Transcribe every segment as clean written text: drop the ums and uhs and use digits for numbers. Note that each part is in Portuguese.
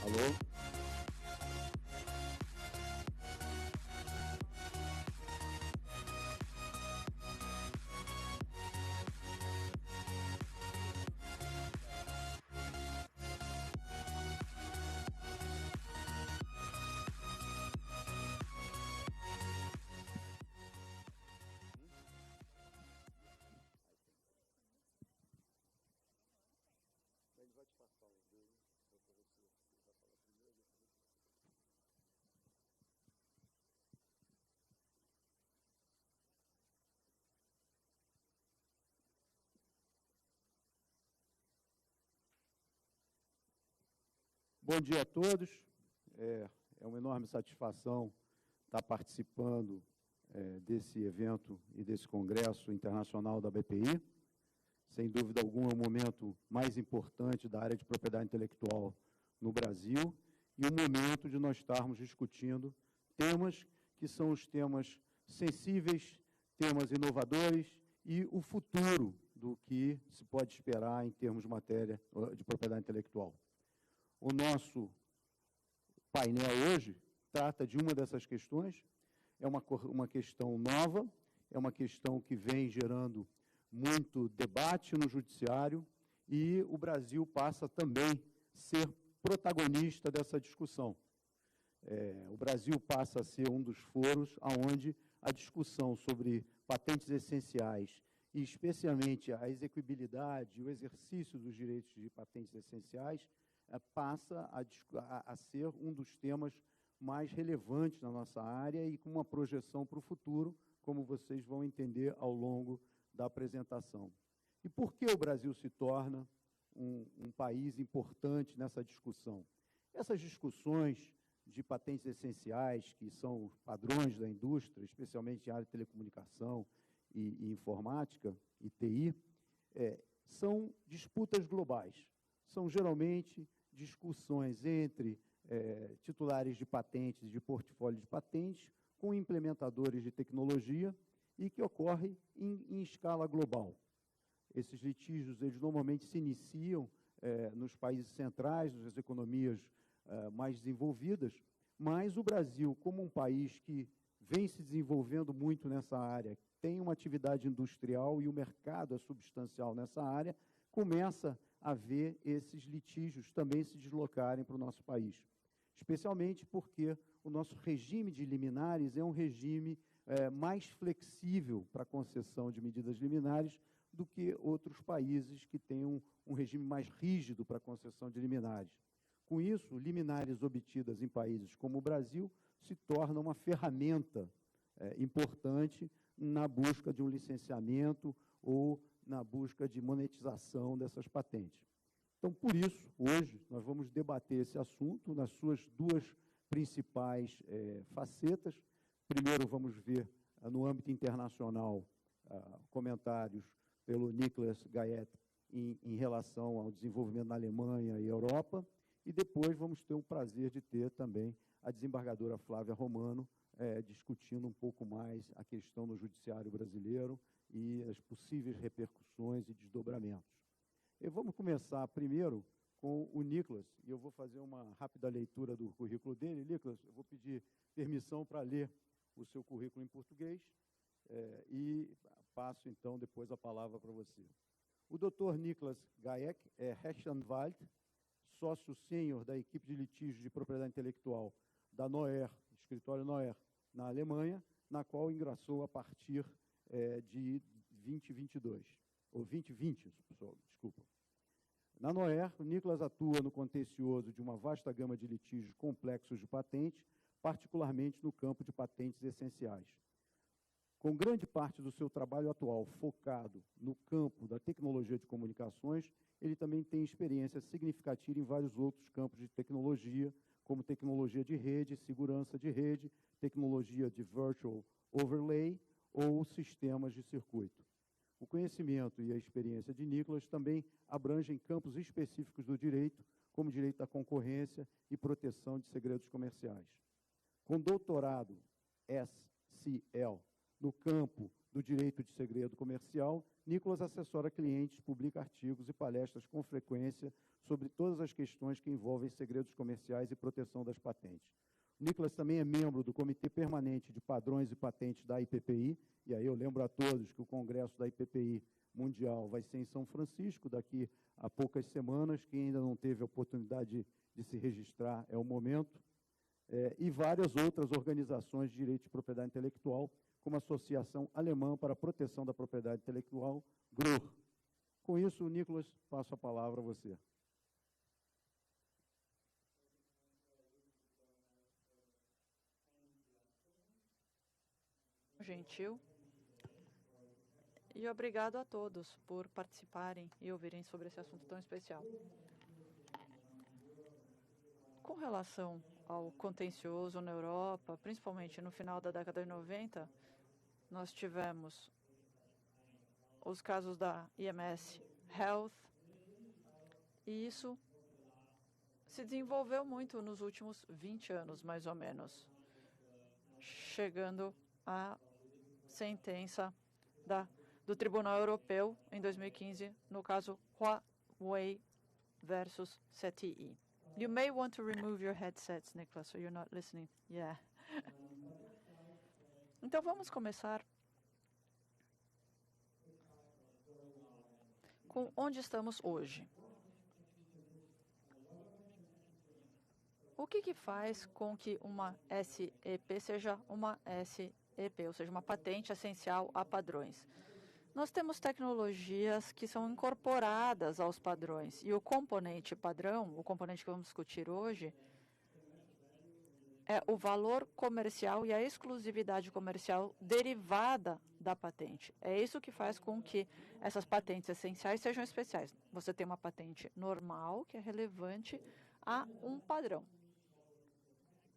Alô? Ele vai te passar o dele, para você, ele vai falar primeiro. Bom dia a todos. É uma enorme satisfação estar participando desse evento e desse congresso internacional da BPI. Sem dúvida alguma, é o momento mais importante da área de propriedade intelectual no Brasil e o momento de nós estarmos discutindo temas que são os temas sensíveis, temas inovadores e o futuro do que se pode esperar em termos de matéria de propriedade intelectual. O nosso painel hoje trata de uma dessas questões, é uma questão nova, é uma questão que vem gerando muito debate no judiciário e o Brasil passa também a ser protagonista dessa discussão. O Brasil passa a ser um dos foros onde a discussão sobre patentes essenciais e especialmente a execuibilidade e o exercício dos direitos de patentes essenciais passa a ser um dos temas mais relevantes na nossa área e com uma projeção para o futuro, como vocês vão entender ao longo da apresentação. E por que o Brasil se torna um país importante nessa discussão? Essas discussões de patentes essenciais, que são os padrões da indústria, especialmente em área de telecomunicação e informática e TI, são disputas globais. São geralmente discussões entre titulares de patentes, de portfólio de patentes, com implementadores de tecnologia e que ocorre em escala global. Esses litígios, eles normalmente se iniciam nos países centrais, nas economias mais desenvolvidas, mas o Brasil, como um país que vem se desenvolvendo muito nessa área, tem uma atividade industrial e o mercado é substancial nessa área, começa a ver esses litígios também se deslocarem para o nosso país. Especialmente porque o nosso regime de liminares é um regime mais flexível para a concessão de medidas liminares do que outros países que têm um regime mais rígido para a concessão de liminares. Com isso, liminares obtidas em países como o Brasil se tornam uma ferramenta importante na busca de um licenciamento ou na busca de monetização dessas patentes. Então, por isso, hoje, nós vamos debater esse assunto nas suas duas principais facetas. Primeiro, vamos ver, no âmbito internacional, comentários pelo Nicolas Gayet em relação ao desenvolvimento na Alemanha e Europa, e depois vamos ter o prazer de ter também a desembargadora Flávia Romano discutindo um pouco mais a questão no judiciário brasileiro e as possíveis repercussões e desdobramentos. E vamos começar primeiro com o Nicolas, e eu vou fazer uma rápida leitura do currículo dele. Nicolas, eu vou pedir permissão para ler o seu currículo em português e passo, então, depois a palavra para você. O Dr. Nicolas Gayek é Rechtsanwalt, sócio sênior da equipe de litígios de propriedade intelectual da Noer, escritório Noer, na Alemanha, na qual ingressou a partir de 2022, ou 2020, desculpa. Na Noer, o Nicolas atua no contencioso de uma vasta gama de litígios complexos de patentes, particularmente no campo de patentes essenciais. Com grande parte do seu trabalho atual focado no campo da tecnologia de comunicações, ele também tem experiência significativa em vários outros campos de tecnologia, como tecnologia de rede, segurança de rede, tecnologia de virtual overlay ou sistemas de circuito. O conhecimento e a experiência de Nicolas também abrangem campos específicos do direito, como direito da concorrência e proteção de segredos comerciais. Com doutorado SCL no campo do direito de segredo comercial, Nicolas assessora clientes, publica artigos e palestras com frequência sobre todas as questões que envolvem segredos comerciais e proteção das patentes. O Nicolas também é membro do Comitê Permanente de Padrões e Patentes da IPPI, e aí eu lembro a todos que o congresso da IPPI Mundial vai ser em São Francisco daqui a poucas semanas. Quem ainda não teve a oportunidade de se registrar, é o momento. E várias outras organizações de direito de propriedade intelectual, como a Associação Alemã para a Proteção da Propriedade Intelectual, GRUR. Com isso, Nicolas, passo a palavra a você. Gentil. E obrigado a todos por participarem e ouvirem sobre esse assunto tão especial. Com relação ao contencioso na Europa, principalmente no final da década de 90, nós tivemos os casos da IMS Health, e isso se desenvolveu muito nos últimos 20 anos, mais ou menos, chegando à sentença do Tribunal Europeu em 2015, no caso Huawei versus ZTE. You may want to remove your headsets, Nicolas, so you're not listening. Yeah. Então vamos começar com onde estamos hoje. O que faz com que uma SEP seja uma SEP, ou seja, uma patente essencial a padrões? Nós temos tecnologias que são incorporadas aos padrões, e o componente padrão, o componente que vamos discutir hoje, é o valor comercial e a exclusividade comercial derivada da patente. É isso que faz com que essas patentes essenciais sejam especiais. Você tem uma patente normal, que é relevante a um padrão.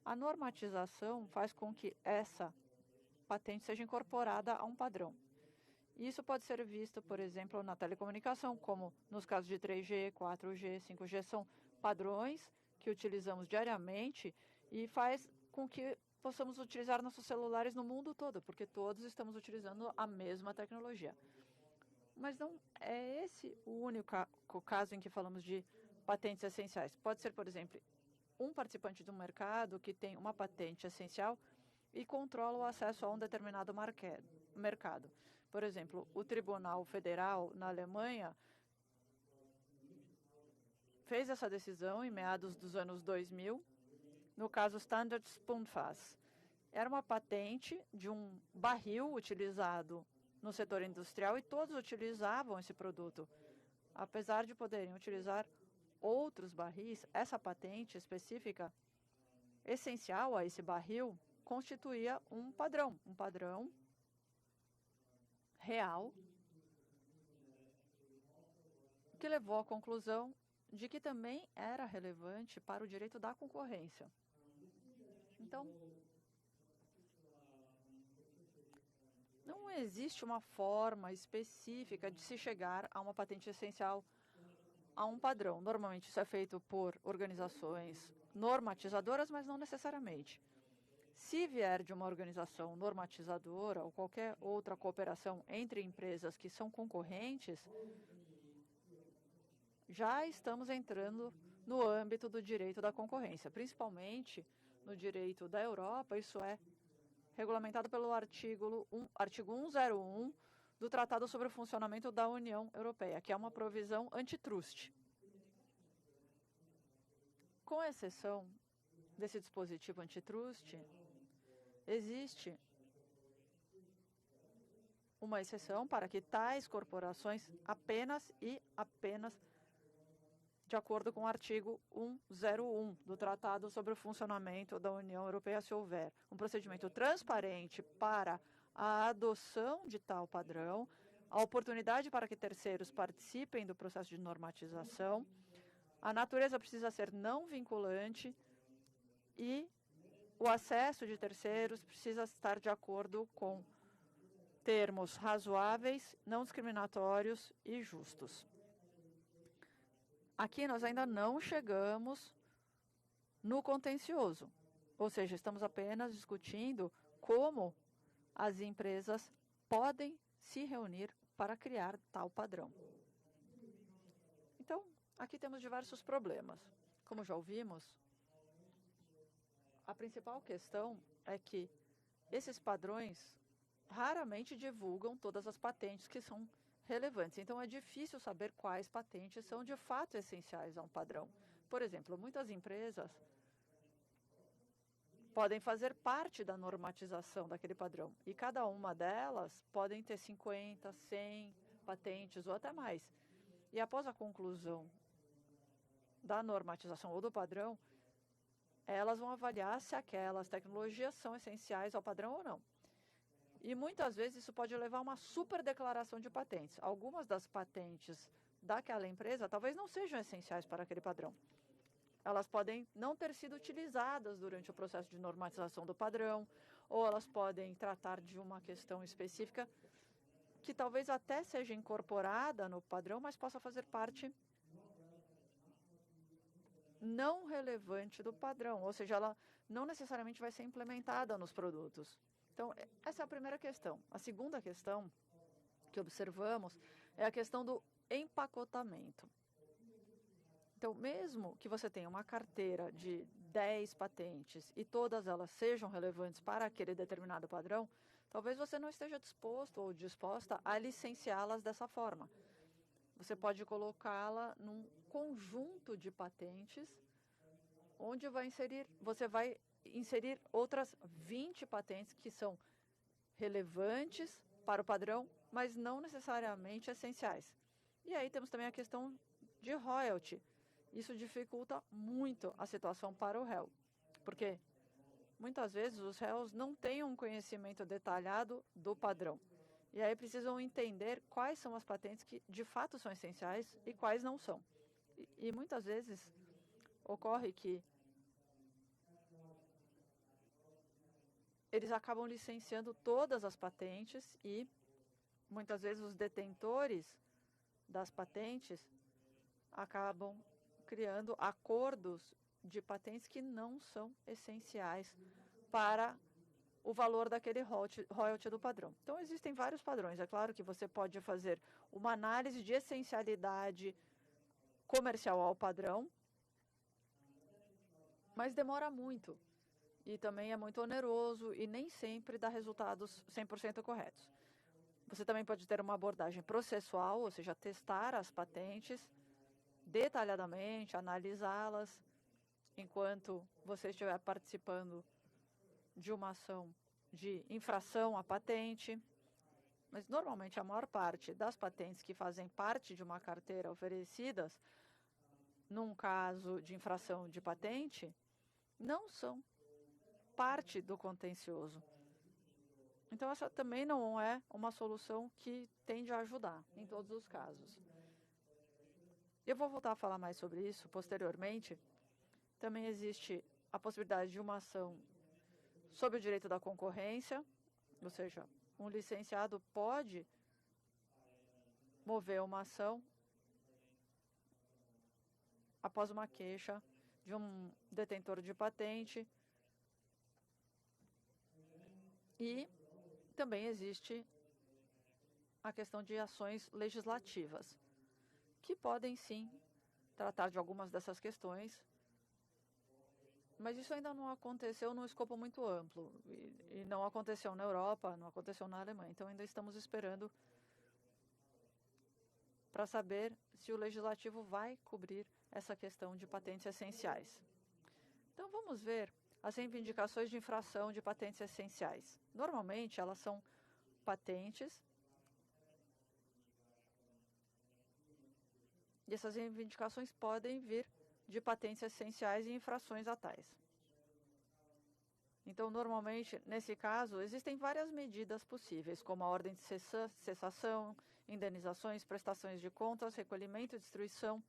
A normatização faz com que essa patente seja incorporada a um padrão. Isso pode ser visto, por exemplo, na telecomunicação, como nos casos de 3G, 4G, 5G, são padrões que utilizamos diariamente e faz com que possamos utilizar nossos celulares no mundo todo, porque todos estamos utilizando a mesma tecnologia. Mas não é esse o único caso em que falamos de patentes essenciais. Pode ser, por exemplo, um participante de um mercado que tem uma patente essencial e controla o acesso a um determinado mercado. Por exemplo, o Tribunal Federal na Alemanha fez essa decisão em meados dos anos 2000, no caso Standard Spunfas. Era uma patente de um barril utilizado no setor industrial e todos utilizavam esse produto. Apesar de poderem utilizar outros barris, essa patente específica, essencial a esse barril, constituía um padrão real, que levou à conclusão de que também era relevante para o direito da concorrência. Então, não existe uma forma específica de se chegar a uma patente essencial a um padrão. Normalmente isso é feito por organizações normatizadoras, mas não necessariamente. Se vier de uma organização normatizadora ou qualquer outra cooperação entre empresas que são concorrentes, já estamos entrando no âmbito do direito da concorrência, principalmente no direito da Europa. Isso é regulamentado pelo artigo 101 do Tratado sobre o Funcionamento da União Europeia, que é uma provisão antitrust. Com exceção desse dispositivo antitrust, existe uma exceção para que tais corporações apenas de acordo com o artigo 101 do Tratado sobre o Funcionamento da União Europeia, se houver um procedimento transparente para a adoção de tal padrão, a oportunidade para que terceiros participem do processo de normatização, a natureza precisa ser não vinculante e o acesso de terceiros precisa estar de acordo com termos razoáveis, não discriminatórios e justos. Aqui nós ainda não chegamos no contencioso, ou seja, estamos apenas discutindo como as empresas podem se reunir para criar tal padrão. Então, aqui temos diversos problemas. Como já ouvimos, a principal questão é que esses padrões raramente divulgam todas as patentes que são relevantes. Então, é difícil saber quais patentes são de fato essenciais a um padrão. Por exemplo, muitas empresas podem fazer parte da normatização daquele padrão. E cada uma delas podem ter 50, 100 patentes ou até mais. E após a conclusão da normatização ou do padrão, elas vão avaliar se aquelas tecnologias são essenciais ao padrão ou não. E muitas vezes isso pode levar a uma super declaração de patentes. Algumas das patentes daquela empresa talvez não sejam essenciais para aquele padrão. Elas podem não ter sido utilizadas durante o processo de normatização do padrão, ou elas podem tratar de uma questão específica que talvez até seja incorporada no padrão, mas possa fazer parte não relevante do padrão, ou seja, ela não necessariamente vai ser implementada nos produtos. Então, essa é a primeira questão. A segunda questão que observamos é a questão do empacotamento. Então, mesmo que você tenha uma carteira de 10 patentes e todas elas sejam relevantes para aquele determinado padrão, talvez você não esteja disposto ou disposta a licenciá-las dessa forma. Você pode colocá-la num conjunto de patentes, onde você vai inserir outras 20 patentes que são relevantes para o padrão, mas não necessariamente essenciais. E aí temos também a questão de royalty. Isso dificulta muito a situação para o réu, porque muitas vezes os réus não têm um conhecimento detalhado do padrão. E aí precisam entender quais são as patentes que de fato são essenciais e quais não são. E muitas vezes ocorre que eles acabam licenciando todas as patentes e muitas vezes os detentores das patentes acabam criando acordos de patentes que não são essenciais para o valor daquele royalty do padrão. Então, existem vários padrões. É claro que você pode fazer uma análise de essencialidade comercial ao padrão, mas demora muito. E também é muito oneroso e nem sempre dá resultados 100% corretos. Você também pode ter uma abordagem processual, ou seja, testar as patentes detalhadamente, analisá-las, enquanto você estiver participando de uma ação de infração à patente. Mas, normalmente, a maior parte das patentes que fazem parte de uma carteira oferecidas, num caso de infração de patente, não são parte do contencioso. Então, essa também não é uma solução que tende a ajudar em todos os casos. Eu vou voltar a falar mais sobre isso posteriormente. Também existe a possibilidade de uma ação sob o direito da concorrência, ou seja, um licenciado pode mover uma ação após uma queixa de um detentor de patente. E também existe a questão de ações legislativas, que podem sim tratar de algumas dessas questões, mas isso ainda não aconteceu num escopo muito amplo, e não aconteceu na Europa, não aconteceu na Alemanha, então ainda estamos esperando para saber se o legislativo vai cobrir essa questão de patentes essenciais. Então vamos ver as reivindicações de infração de patentes essenciais. Normalmente elas são patentes e essas reivindicações podem vir de patentes essenciais e infrações a tais. Então, normalmente, nesse caso, existem várias medidas possíveis, como a ordem de cessação, indenizações, prestações de contas, recolhimento e destruição.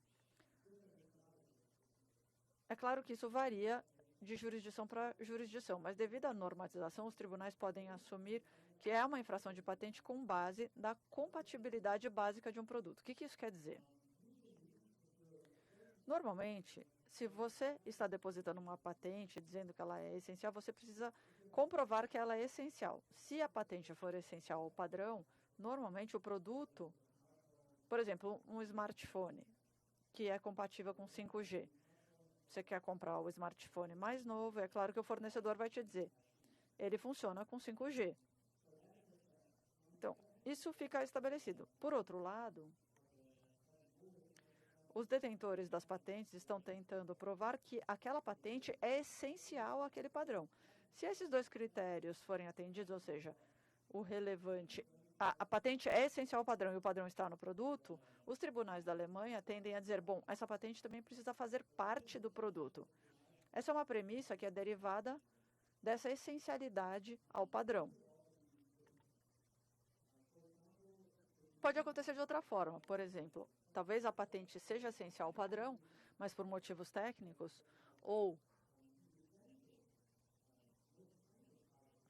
É claro que isso varia de jurisdição para jurisdição, mas devido à normatização, os tribunais podem assumir que é uma infração de patente com base da compatibilidade básica de um produto. O que isso quer dizer? Normalmente, se você está depositando uma patente dizendo que ela é essencial, você precisa comprovar que ela é essencial. Se a patente for essencial ao padrão, normalmente o produto, por exemplo, um smartphone que é compatível com 5G. Você quer comprar o smartphone mais novo, é claro que o fornecedor vai te dizer, ele funciona com 5G. Então, isso fica estabelecido. Por outro lado, os detentores das patentes estão tentando provar que aquela patente é essencial àquele padrão. Se esses dois critérios forem atendidos, ou seja, o relevante, a patente é essencial ao padrão e o padrão está no produto, os tribunais da Alemanha tendem a dizer, bom, essa patente também precisa fazer parte do produto. Essa é uma premissa que é derivada dessa essencialidade ao padrão. Pode acontecer de outra forma, por exemplo, talvez a patente seja essencial ao padrão, mas por motivos técnicos, ou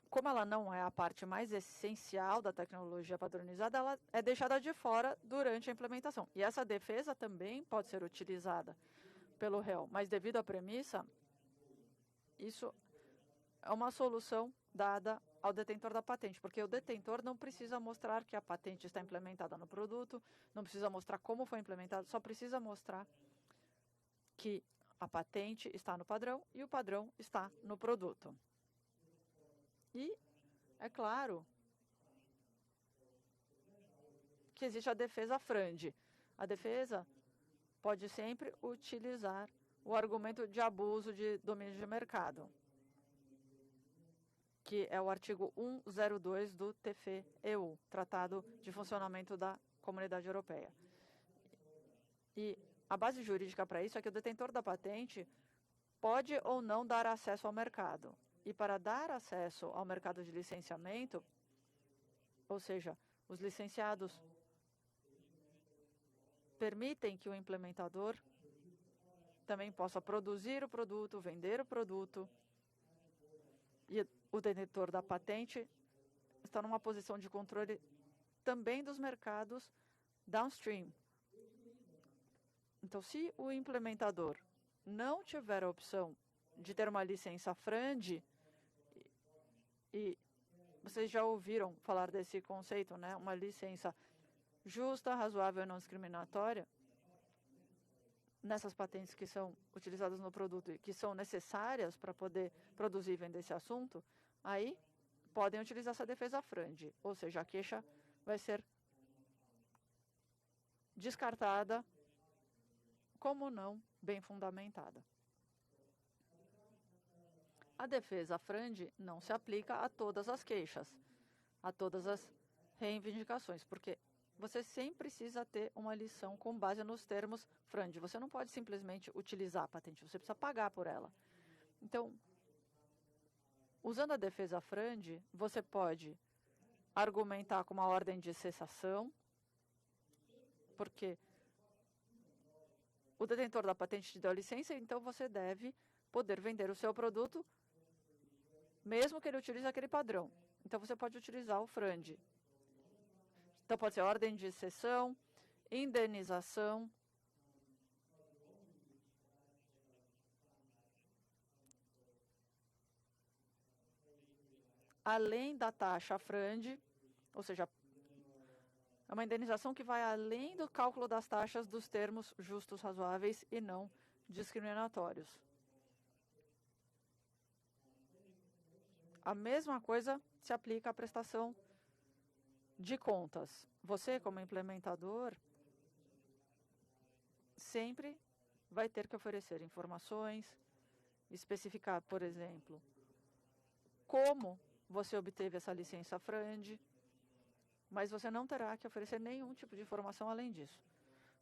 como ela não é a parte mais essencial da tecnologia padronizada, ela é deixada de fora durante a implementação. E essa defesa também pode ser utilizada pelo réu, mas devido à premissa, isso é uma solução dada ao detentor da patente, porque o detentor não precisa mostrar que a patente está implementada no produto, não precisa mostrar como foi implementada, só precisa mostrar que a patente está no padrão e o padrão está no produto. E é claro que existe a defesa frande. A defesa pode sempre utilizar o argumento de abuso de domínio de mercado, que é o artigo 102 do TFUE, Tratado de Funcionamento da Comunidade Europeia. E a base jurídica para isso é que o detentor da patente pode ou não dar acesso ao mercado. E para dar acesso ao mercado de licenciamento, ou seja, os licenciados permitem que o implementador também possa produzir o produto, vender o produto, e o detentor da patente está numa posição de controle também dos mercados downstream. Então, se o implementador não tiver a opção de ter uma licença frande, e vocês já ouviram falar desse conceito, né? Uma licença justa, razoável e não discriminatória, nessas patentes que são utilizadas no produto e que são necessárias para poder produzir e vender esse assunto, aí podem utilizar essa defesa frande, ou seja, a queixa vai ser descartada como não bem fundamentada. A defesa frande não se aplica a todas as queixas, a todas as reivindicações, porque você sempre precisa ter uma lição com base nos termos frande. Você não pode simplesmente utilizar a patente, você precisa pagar por ela. Então, usando a defesa frande, você pode argumentar com uma ordem de cessação, porque o detentor da patente te deu a licença, então você deve poder vender o seu produto mesmo que ele utilize aquele padrão. Então, você pode utilizar o frande. Então, pode ser ordem de cessão, indenização, além da taxa frande, ou seja, é uma indenização que vai além do cálculo das taxas dos termos justos, razoáveis e não discriminatórios. A mesma coisa se aplica à prestação de contas. Você, como implementador, sempre vai ter que oferecer informações, especificar, por exemplo, como você obteve essa licença frande, mas você não terá que oferecer nenhum tipo de informação além disso.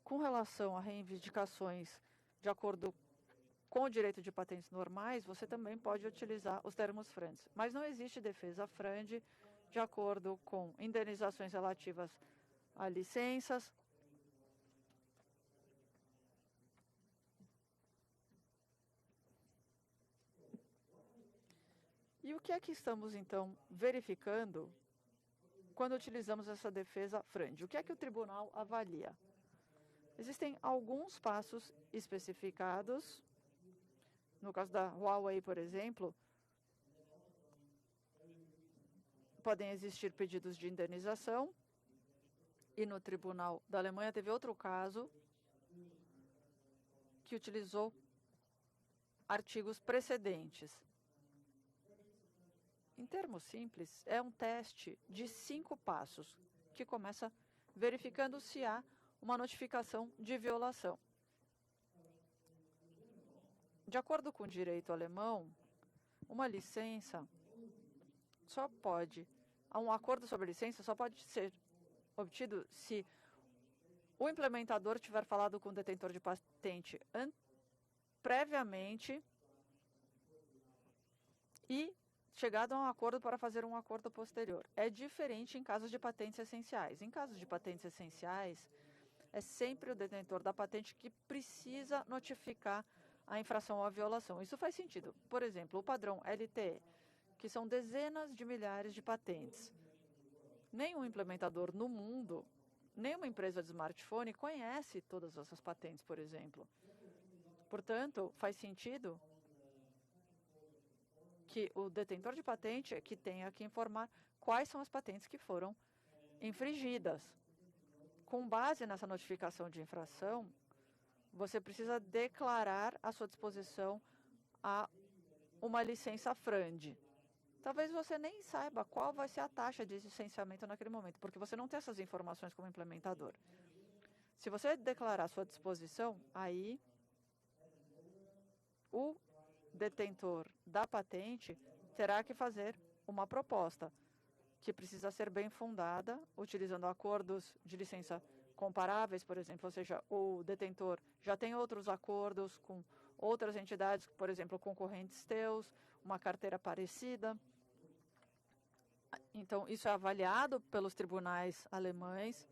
Com relação a reivindicações de acordo com o direito de patentes normais, você também pode utilizar os termos frandes. Mas não existe defesa frande de acordo com indenizações relativas a licenças, e o que é que estamos, então, verificando quando utilizamos essa defesa frande? O que é que o tribunal avalia? Existem alguns passos especificados No caso da Huawei, por exemplo, podem existir pedidos de indenização, e no tribunal da Alemanha teve outro caso que utilizou artigos precedentes. Em termos simples, é um teste de 5 passos, que começa verificando se há uma notificação de violação. De acordo com o direito alemão, uma licença só pode, um acordo sobre licença só pode ser obtido se o implementador tiver falado com o detentor de patente previamente e chegado a um acordo para fazer um acordo posterior. É diferente em casos de patentes essenciais. Em casos de patentes essenciais, é sempre o detentor da patente que precisa notificar a infração ou a violação. Isso faz sentido. Por exemplo, o padrão LTE, que são dezenas de milhares de patentes. Nenhum implementador no mundo, nenhuma empresa de smartphone conhece todas essas patentes, por exemplo. Portanto, faz sentido que o detentor de patente é que tenha que informar quais são as patentes que foram infringidas. Com base nessa notificação de infração, você precisa declarar à sua disposição uma licença FRAND. Talvez você nem saiba qual vai ser a taxa de licenciamento naquele momento, porque você não tem essas informações como implementador. Se você declarar à sua disposição, aí o detentor da patente terá que fazer uma proposta, que precisa ser bem fundada, utilizando acordos de licença comparáveis, por exemplo, ou seja, o detentor já tem outros acordos com outras entidades, por exemplo, concorrentes teus, uma carteira parecida. Então, isso é avaliado pelos tribunais alemães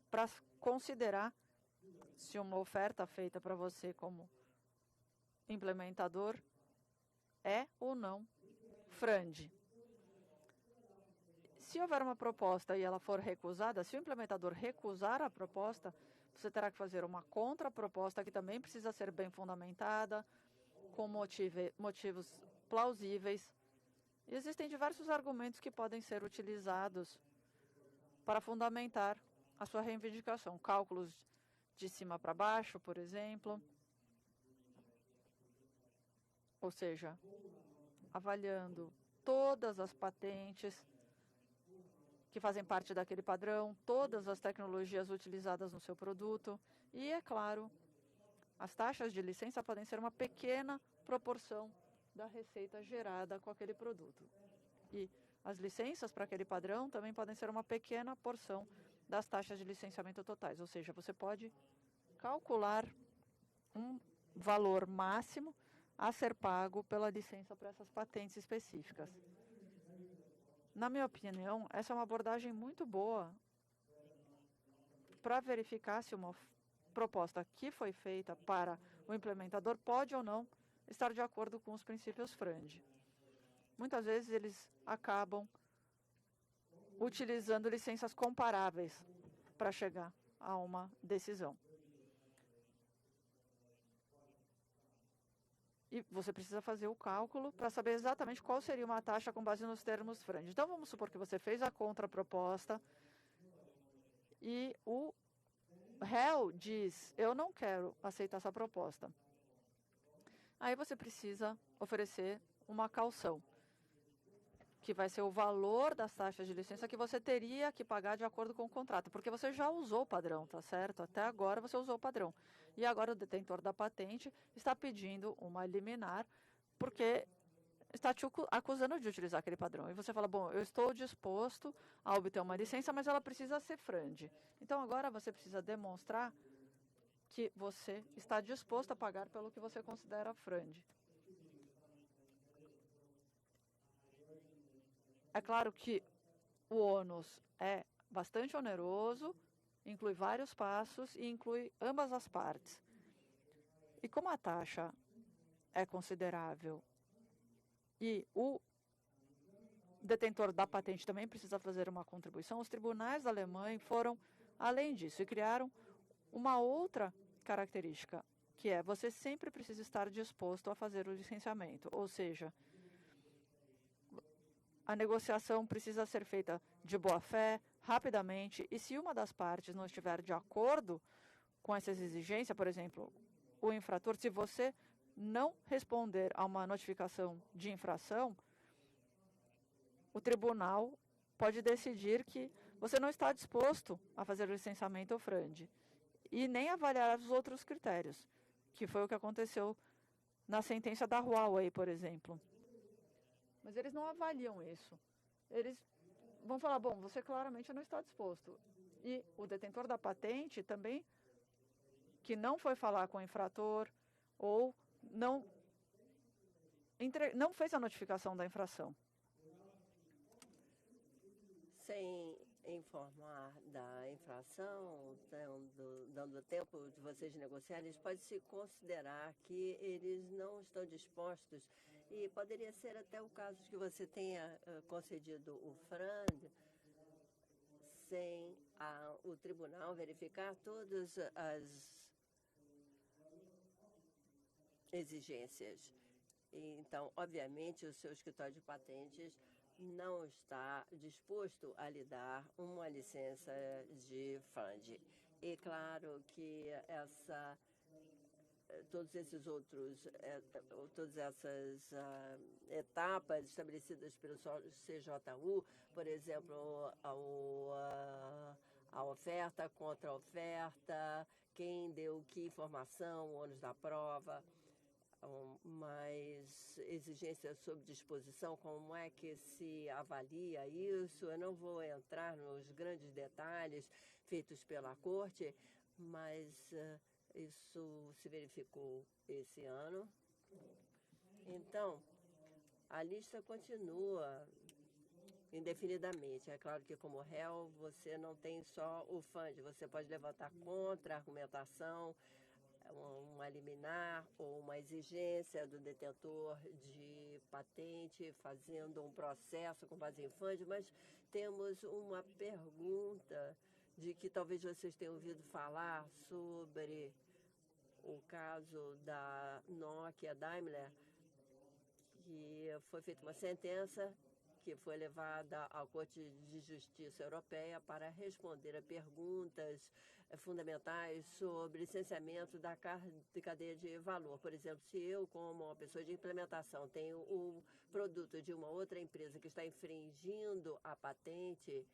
para considerar se uma oferta feita para você como implementador é ou não FRAND. Se houver uma proposta e ela for recusada, se o implementador recusar a proposta, você terá que fazer uma contraproposta que também precisa ser bem fundamentada, com motivos plausíveis. E existem diversos argumentos que podem ser utilizados para fundamentar a sua reivindicação. Cálculos de cima para baixo, por exemplo. Ou seja, avaliando todas as patentes que fazem parte daquele padrão, todas as tecnologias utilizadas no seu produto. E, é claro, as taxas de licença podem ser uma pequena proporção da receita gerada com aquele produto. E as licenças para aquele padrão também podem ser uma pequena porção das taxas de licenciamento totais. Ou seja, você pode calcular um valor máximo a ser pago pela licença para essas patentes específicas. Na minha opinião, essa é uma abordagem muito boa para verificar se uma proposta que foi feita para o implementador pode ou não estar de acordo com os princípios FRAND. Muitas vezes eles acabam utilizando licenças comparáveis para chegar a uma decisão. E você precisa fazer o cálculo para saber exatamente qual seria uma taxa com base nos termos FRAND. Então, vamos supor que você fez a contraproposta e o réu diz, eu não quero aceitar essa proposta. Aí você precisa oferecer uma caução, que vai ser o valor das taxas de licença que você teria que pagar de acordo com o contrato, porque você já usou o padrão, tá certo? Até agora você usou o padrão. E agora o detentor da patente está pedindo uma liminar, porque está te acusando de utilizar aquele padrão. E você fala, bom, eu estou disposto a obter uma licença, mas ela precisa ser FRAND. Então agora você precisa demonstrar que você está disposto a pagar pelo que você considera FRAND. É claro que o ônus é bastante oneroso, inclui vários passos e inclui ambas as partes. E como a taxa é considerável e o detentor da patente também precisa fazer uma contribuição, os tribunais da Alemanha foram além disso e criaram uma outra característica, que é: você sempre precisa estar disposto a fazer o licenciamento, ou seja, a negociação precisa ser feita de boa fé, rapidamente, e se uma das partes não estiver de acordo com essas exigências, por exemplo, o infrator, se você não responder a uma notificação de infração, o tribunal pode decidir que você não está disposto a fazer o licenciamento FRAND e nem avaliar os outros critérios, que foi o que aconteceu na sentença da Huawei, por exemplo. Mas eles não avaliam isso. Eles vão falar: bom, você claramente não está disposto. E o detentor da patente também, que não foi falar com o infrator ou não fez a notificação da infração. Sem informar da infração, dando tempo de vocês negociarem, pode-se considerar que eles não estão dispostos, e poderia ser até o caso de que você tenha concedido o FRAND sem o tribunal verificar todas as exigências. Então, obviamente, o seu escritório de patentes não está disposto a lhe dar uma licença de FRAND. E claro que todos esses outros, todas essas etapas estabelecidas pelo CJU, por exemplo, a oferta, contra a oferta, quem deu que informação, o ônus da prova, mais exigências sobre disposição, como é que se avalia isso. Eu não vou entrar nos grandes detalhes feitos pela Corte, mas isso se verificou esse ano. Então, a lista continua indefinidamente. É claro que, como réu, você não tem só o FRAND, você pode levantar contra-argumentação, uma liminar ou uma exigência do detentor de patente, fazendo um processo com base em FRAND, mas temos uma pergunta de que talvez vocês tenham ouvido falar sobre o caso da Nokia Daimler, que foi feita uma sentença que foi levada à Corte de Justiça Europeia para responder a perguntas fundamentais sobre licenciamento da cadeia de valor. Por exemplo, se eu, como uma pessoa de implementação, tenho o produto de uma outra empresa que está infringindo a patente,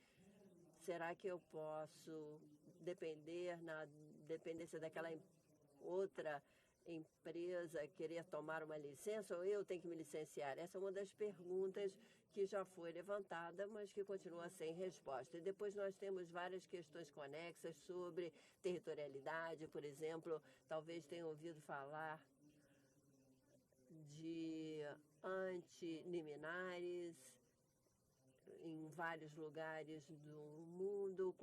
será que eu posso depender na dependência daquela outra empresa querer tomar uma licença, ou eu tenho que me licenciar? Essa é uma das perguntas que já foi levantada, mas que continua sem resposta. E depois nós temos várias questões conexas sobre territorialidade, por exemplo. Talvez tenham ouvido falar de antiliminares em vários lugares do mundo,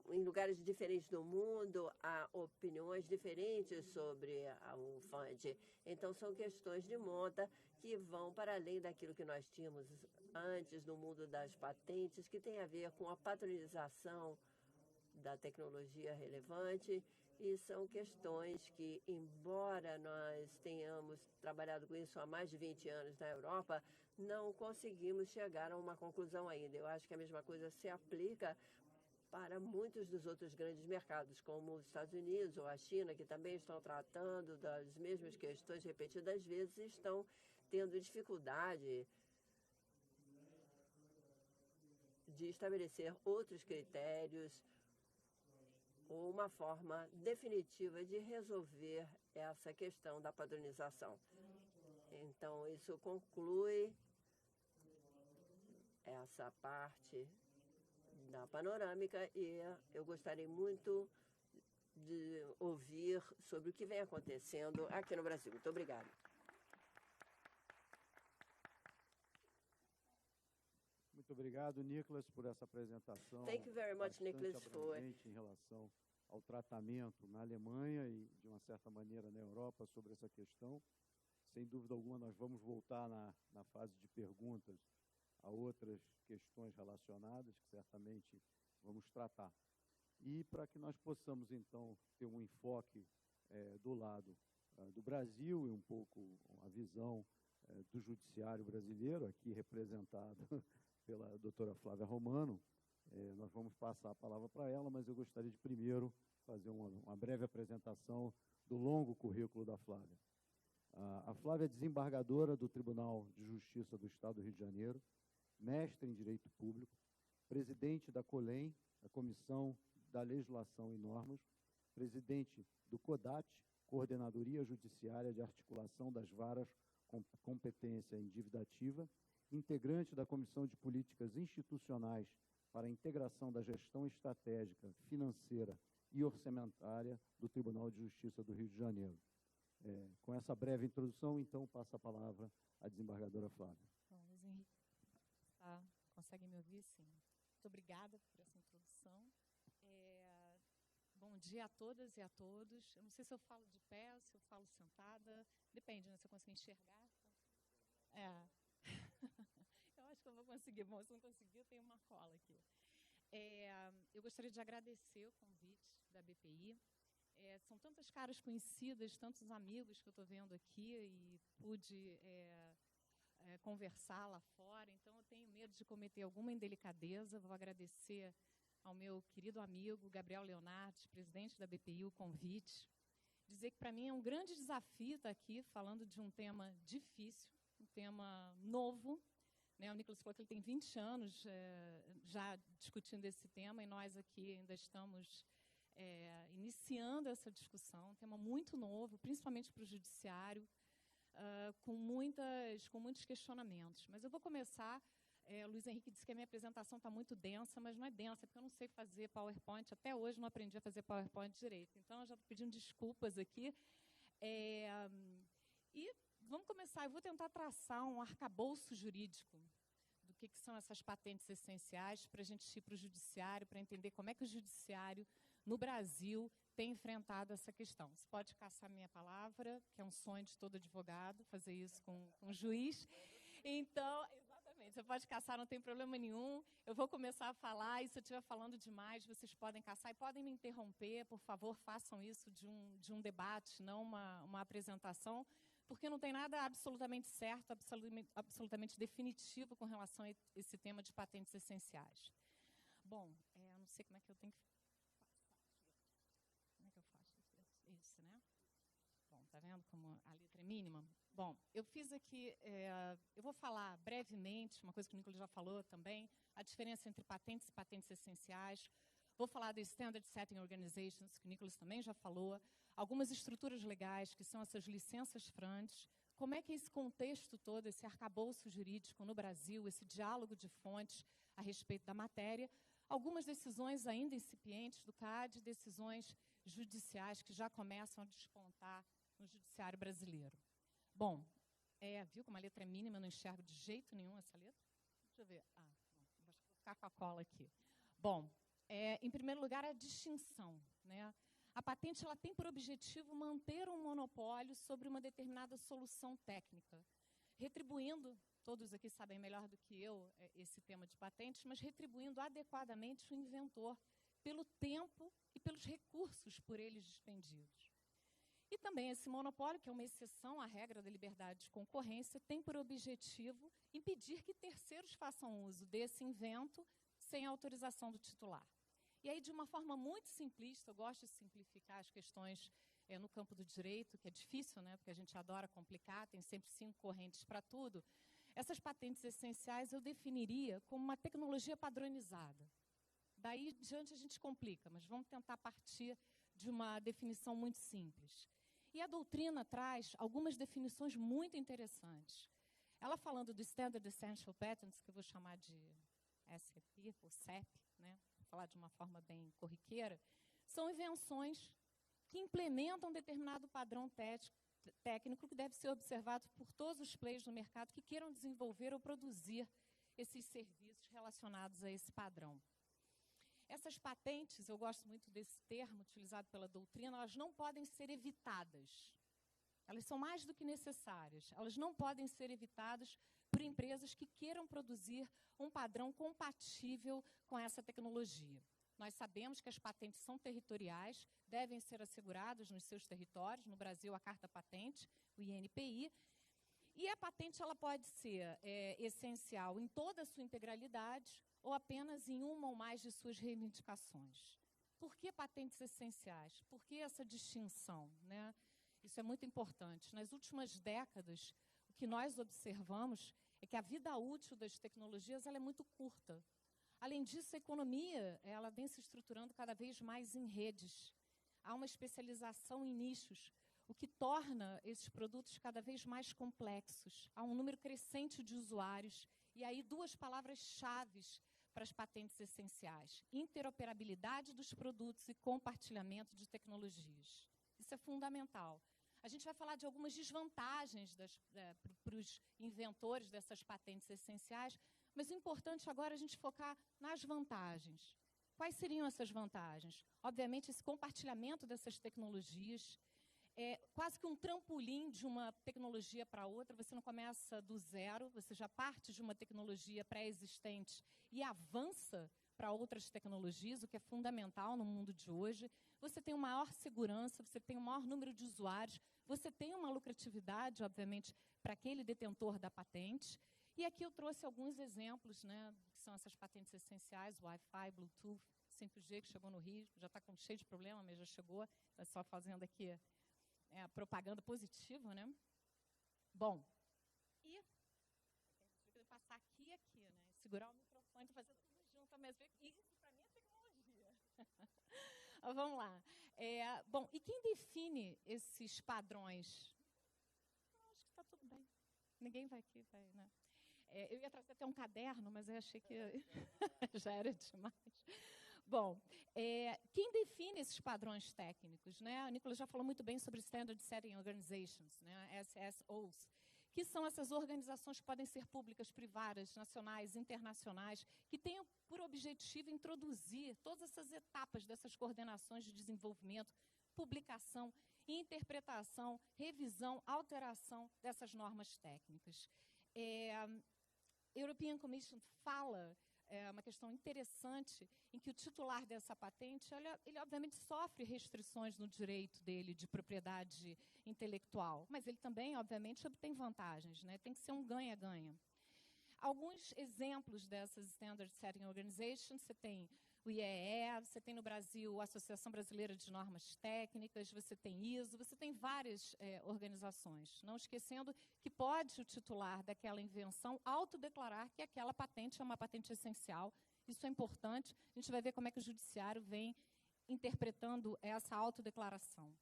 em lugares diferentes do mundo, há opiniões diferentes sobre o FRAND. Então, são questões de monta que vão para além daquilo que nós tínhamos antes no mundo das patentes, que tem a ver com a padronização da tecnologia relevante, e são questões que, embora nós tenhamos trabalhado com isso há mais de 20 anos na Europa, não conseguimos chegar a uma conclusão ainda. Eu acho que a mesma coisa se aplica para muitos dos outros grandes mercados, como os Estados Unidos ou a China, que também estão tratando das mesmas questões repetidas vezes e estão tendo dificuldade de estabelecer outros critérios ou uma forma definitiva de resolver essa questão da padronização. Então, isso conclui essa parte da panorâmica, e eu gostaria muito de ouvir sobre o que vem acontecendo aqui no Brasil. Muito obrigada. Muito obrigado, Nicholas, por essa apresentação. Thank you very much, Nicholas, for em relação ao tratamento na Alemanha e, de uma certa maneira, na Europa sobre essa questão. Sem dúvida alguma, nós vamos voltar na fase de perguntas a outras questões relacionadas, que certamente vamos tratar. E para que nós possamos, então, ter um enfoque do lado do Brasil e um pouco a visão do judiciário brasileiro, aqui representado pela doutora Flávia Romano, nós vamos passar a palavra para ela, mas eu gostaria de primeiro fazer uma breve apresentação do longo currículo da Flávia. A Flávia é desembargadora do Tribunal de Justiça do Estado do Rio de Janeiro, mestre em Direito Público, presidente da COLEM, a Comissão da Legislação e Normas, presidente do CODAT, Coordenadoria Judiciária de Articulação das Varas com Competência em Dívida Ativa, integrante da Comissão de Políticas Institucionais para a Integração da Gestão Estratégica, Financeira e Orçamentária do Tribunal de Justiça do Rio de Janeiro. Com essa breve introdução, então, passo a palavra à desembargadora Flávia. Bom, Luiz Henrique, consegue me ouvir? Sim. Muito obrigada por essa introdução. Bom dia a todas e a todos. Eu não sei se eu falo de pé ou se eu falo sentada. Depende, né? Se eu conseguir enxergar. Eu acho que eu vou conseguir. Bom, se eu não conseguir, eu tenho uma cola aqui. Eu gostaria de agradecer o convite da BPI. São tantas caras conhecidas, tantos amigos que eu estou vendo aqui e pude conversar lá fora, então eu tenho medo de cometer alguma indelicadeza. Vou agradecer ao meu querido amigo Gabriel Leonardi, presidente da BPI, o convite. Dizer que para mim é um grande desafio estar aqui falando de um tema difícil, um tema novo. O Nicolas falou que ele tem 20 anos já discutindo esse tema e nós aqui ainda estamos iniciando essa discussão, um tema muito novo, principalmente para o judiciário, com muitos questionamentos. Mas eu vou começar, o Luiz Henrique disse que a minha apresentação está muito densa, mas não é densa, porque eu não sei fazer PowerPoint, até hoje não aprendi a fazer PowerPoint direito. Então, eu já estou pedindo desculpas aqui. E vamos começar, eu vou tentar traçar um arcabouço jurídico do que são essas patentes essenciais para a gente ir para o judiciário, para entender como é que o judiciário no Brasil tem enfrentado essa questão. Você pode caçar minha palavra, que é um sonho de todo advogado, fazer isso com um juiz. Então, exatamente, você pode caçar, não tem problema nenhum. Eu vou começar a falar, e se eu estiver falando demais, vocês podem caçar e podem me interromper. Por favor, façam isso de um debate, não uma apresentação, porque não tem nada absolutamente certo, absolutamente definitivo com relação a esse tema de patentes essenciais. Bom, eu não sei como é que eu tenho que Como é que eu faço isso, né? Bom, tá vendo como a letra é mínima? Bom, eu fiz aqui, eu vou falar brevemente, uma coisa que o Nicolas já falou também, a diferença entre patentes e patentes essenciais. Vou falar das Standard Setting Organizations, que o Nicolas também já falou, algumas estruturas legais, que são essas licenças frantes, como é que esse contexto todo, esse arcabouço jurídico no Brasil, esse diálogo de fontes a respeito da matéria, algumas decisões ainda incipientes do CAD, decisões judiciais que já começam a despontar no judiciário brasileiro. Bom, viu como a letra é mínima, eu não enxergo de jeito nenhum essa letra? Deixa eu ver. Vou ficar com a cola aqui. Bom, em primeiro lugar, a distinção, né? A patente ela tem por objetivo manter um monopólio sobre uma determinada solução técnica, retribuindo, todos aqui sabem melhor do que eu esse tema de patentes, mas retribuindo adequadamente o inventor pelo tempo e pelos recursos por eles dispendidos. E também esse monopólio, que é uma exceção à regra da liberdade de concorrência, tem por objetivo impedir que terceiros façam uso desse invento sem autorização do titular. E aí, de uma forma muito simplista, eu gosto de simplificar as questões no campo do direito, que é difícil, né, porque a gente adora complicar, tem sempre 5 correntes para tudo. Essas patentes essenciais eu definiria como uma tecnologia padronizada. Daí diante a gente complica, mas vamos tentar partir de uma definição muito simples. E a doutrina traz algumas definições muito interessantes. Ela falando do Standard Essential Patents, que eu vou chamar de SEP, ou CEP, né? Vou falar de uma forma bem corriqueira, são invenções que implementam determinado padrão técnico que deve ser observado por todos os players do mercado que queiram desenvolver ou produzir esses serviços relacionados a esse padrão. Essas patentes, eu gosto muito desse termo utilizado pela doutrina, elas não podem ser evitadas. Elas são mais do que necessárias. Elas não podem ser evitadas por empresas que queiram produzir um padrão compatível com essa tecnologia. Nós sabemos que as patentes são territoriais, devem ser asseguradas nos seus territórios, no Brasil a Carta Patente, o INPI, e a patente ela pode ser essencial em toda a sua integralidade ou apenas em uma ou mais de suas reivindicações. Por que patentes essenciais? Por que essa distinção, né? Isso é muito importante. Nas últimas décadas, o que nós observamos é que a vida útil das tecnologias ela é muito curta. Além disso, a economia ela vem se estruturando cada vez mais em redes. Há uma especialização em nichos, o que torna esses produtos cada vez mais complexos. Há um número crescente de usuários. E aí, duas palavras-chave para as patentes essenciais: interoperabilidade dos produtos e compartilhamento de tecnologias. Isso é fundamental. A gente vai falar de algumas desvantagens para os inventores dessas patentes essenciais, mas o importante agora é a gente focar nas vantagens. Quais seriam essas vantagens? Obviamente, esse compartilhamento dessas tecnologias é quase que um trampolim de uma tecnologia para outra. Você não começa do zero, você já parte de uma tecnologia pré-existente e avança para outras tecnologias, o que é fundamental no mundo de hoje. Você tem uma maior segurança, você tem um maior número de usuários, você tem uma lucratividade, obviamente, para aquele detentor da patente. E aqui eu trouxe alguns exemplos, né, que são essas patentes essenciais, Wi-Fi, Bluetooth, 5G, que chegou no Rio, já está cheio de problema, mas já chegou, está só fazendo aqui propaganda positiva, né? Bom, e eu passar aqui e aqui, né? Segurar o microfone para fazer tudo junto ao mesmo tempo. Isso, para mim, é tecnologia. Vamos lá. Bom, e quem define esses padrões? Acho que está tudo bem. Ninguém vai aqui, né? Eu ia trazer até um caderno, mas eu achei que já era demais. Bom, quem define esses padrões técnicos? Né? A Nicola já falou muito bem sobre Standard Setting Organizations, né? SSOs, que são essas organizações que podem ser públicas, privadas, nacionais, internacionais, que têm por objetivo introduzir todas essas etapas dessas coordenações de desenvolvimento, publicação, interpretação, revisão, alteração dessas normas técnicas. A European Commission fala uma questão interessante em que o titular dessa patente, ele obviamente sofre restrições no direito dele de propriedade intelectual, mas ele também, obviamente, obtém vantagens, né? Tem que ser um ganha-ganha. Alguns exemplos dessas Standard Setting Organizations, você tem o IEE, você tem no Brasil a Associação Brasileira de Normas Técnicas, você tem ISO, você tem várias organizações. Não esquecendo que pode o titular daquela invenção autodeclarar que aquela patente é uma patente essencial. Isso é importante. A gente vai ver como é que o judiciário vem interpretando essa autodeclaração.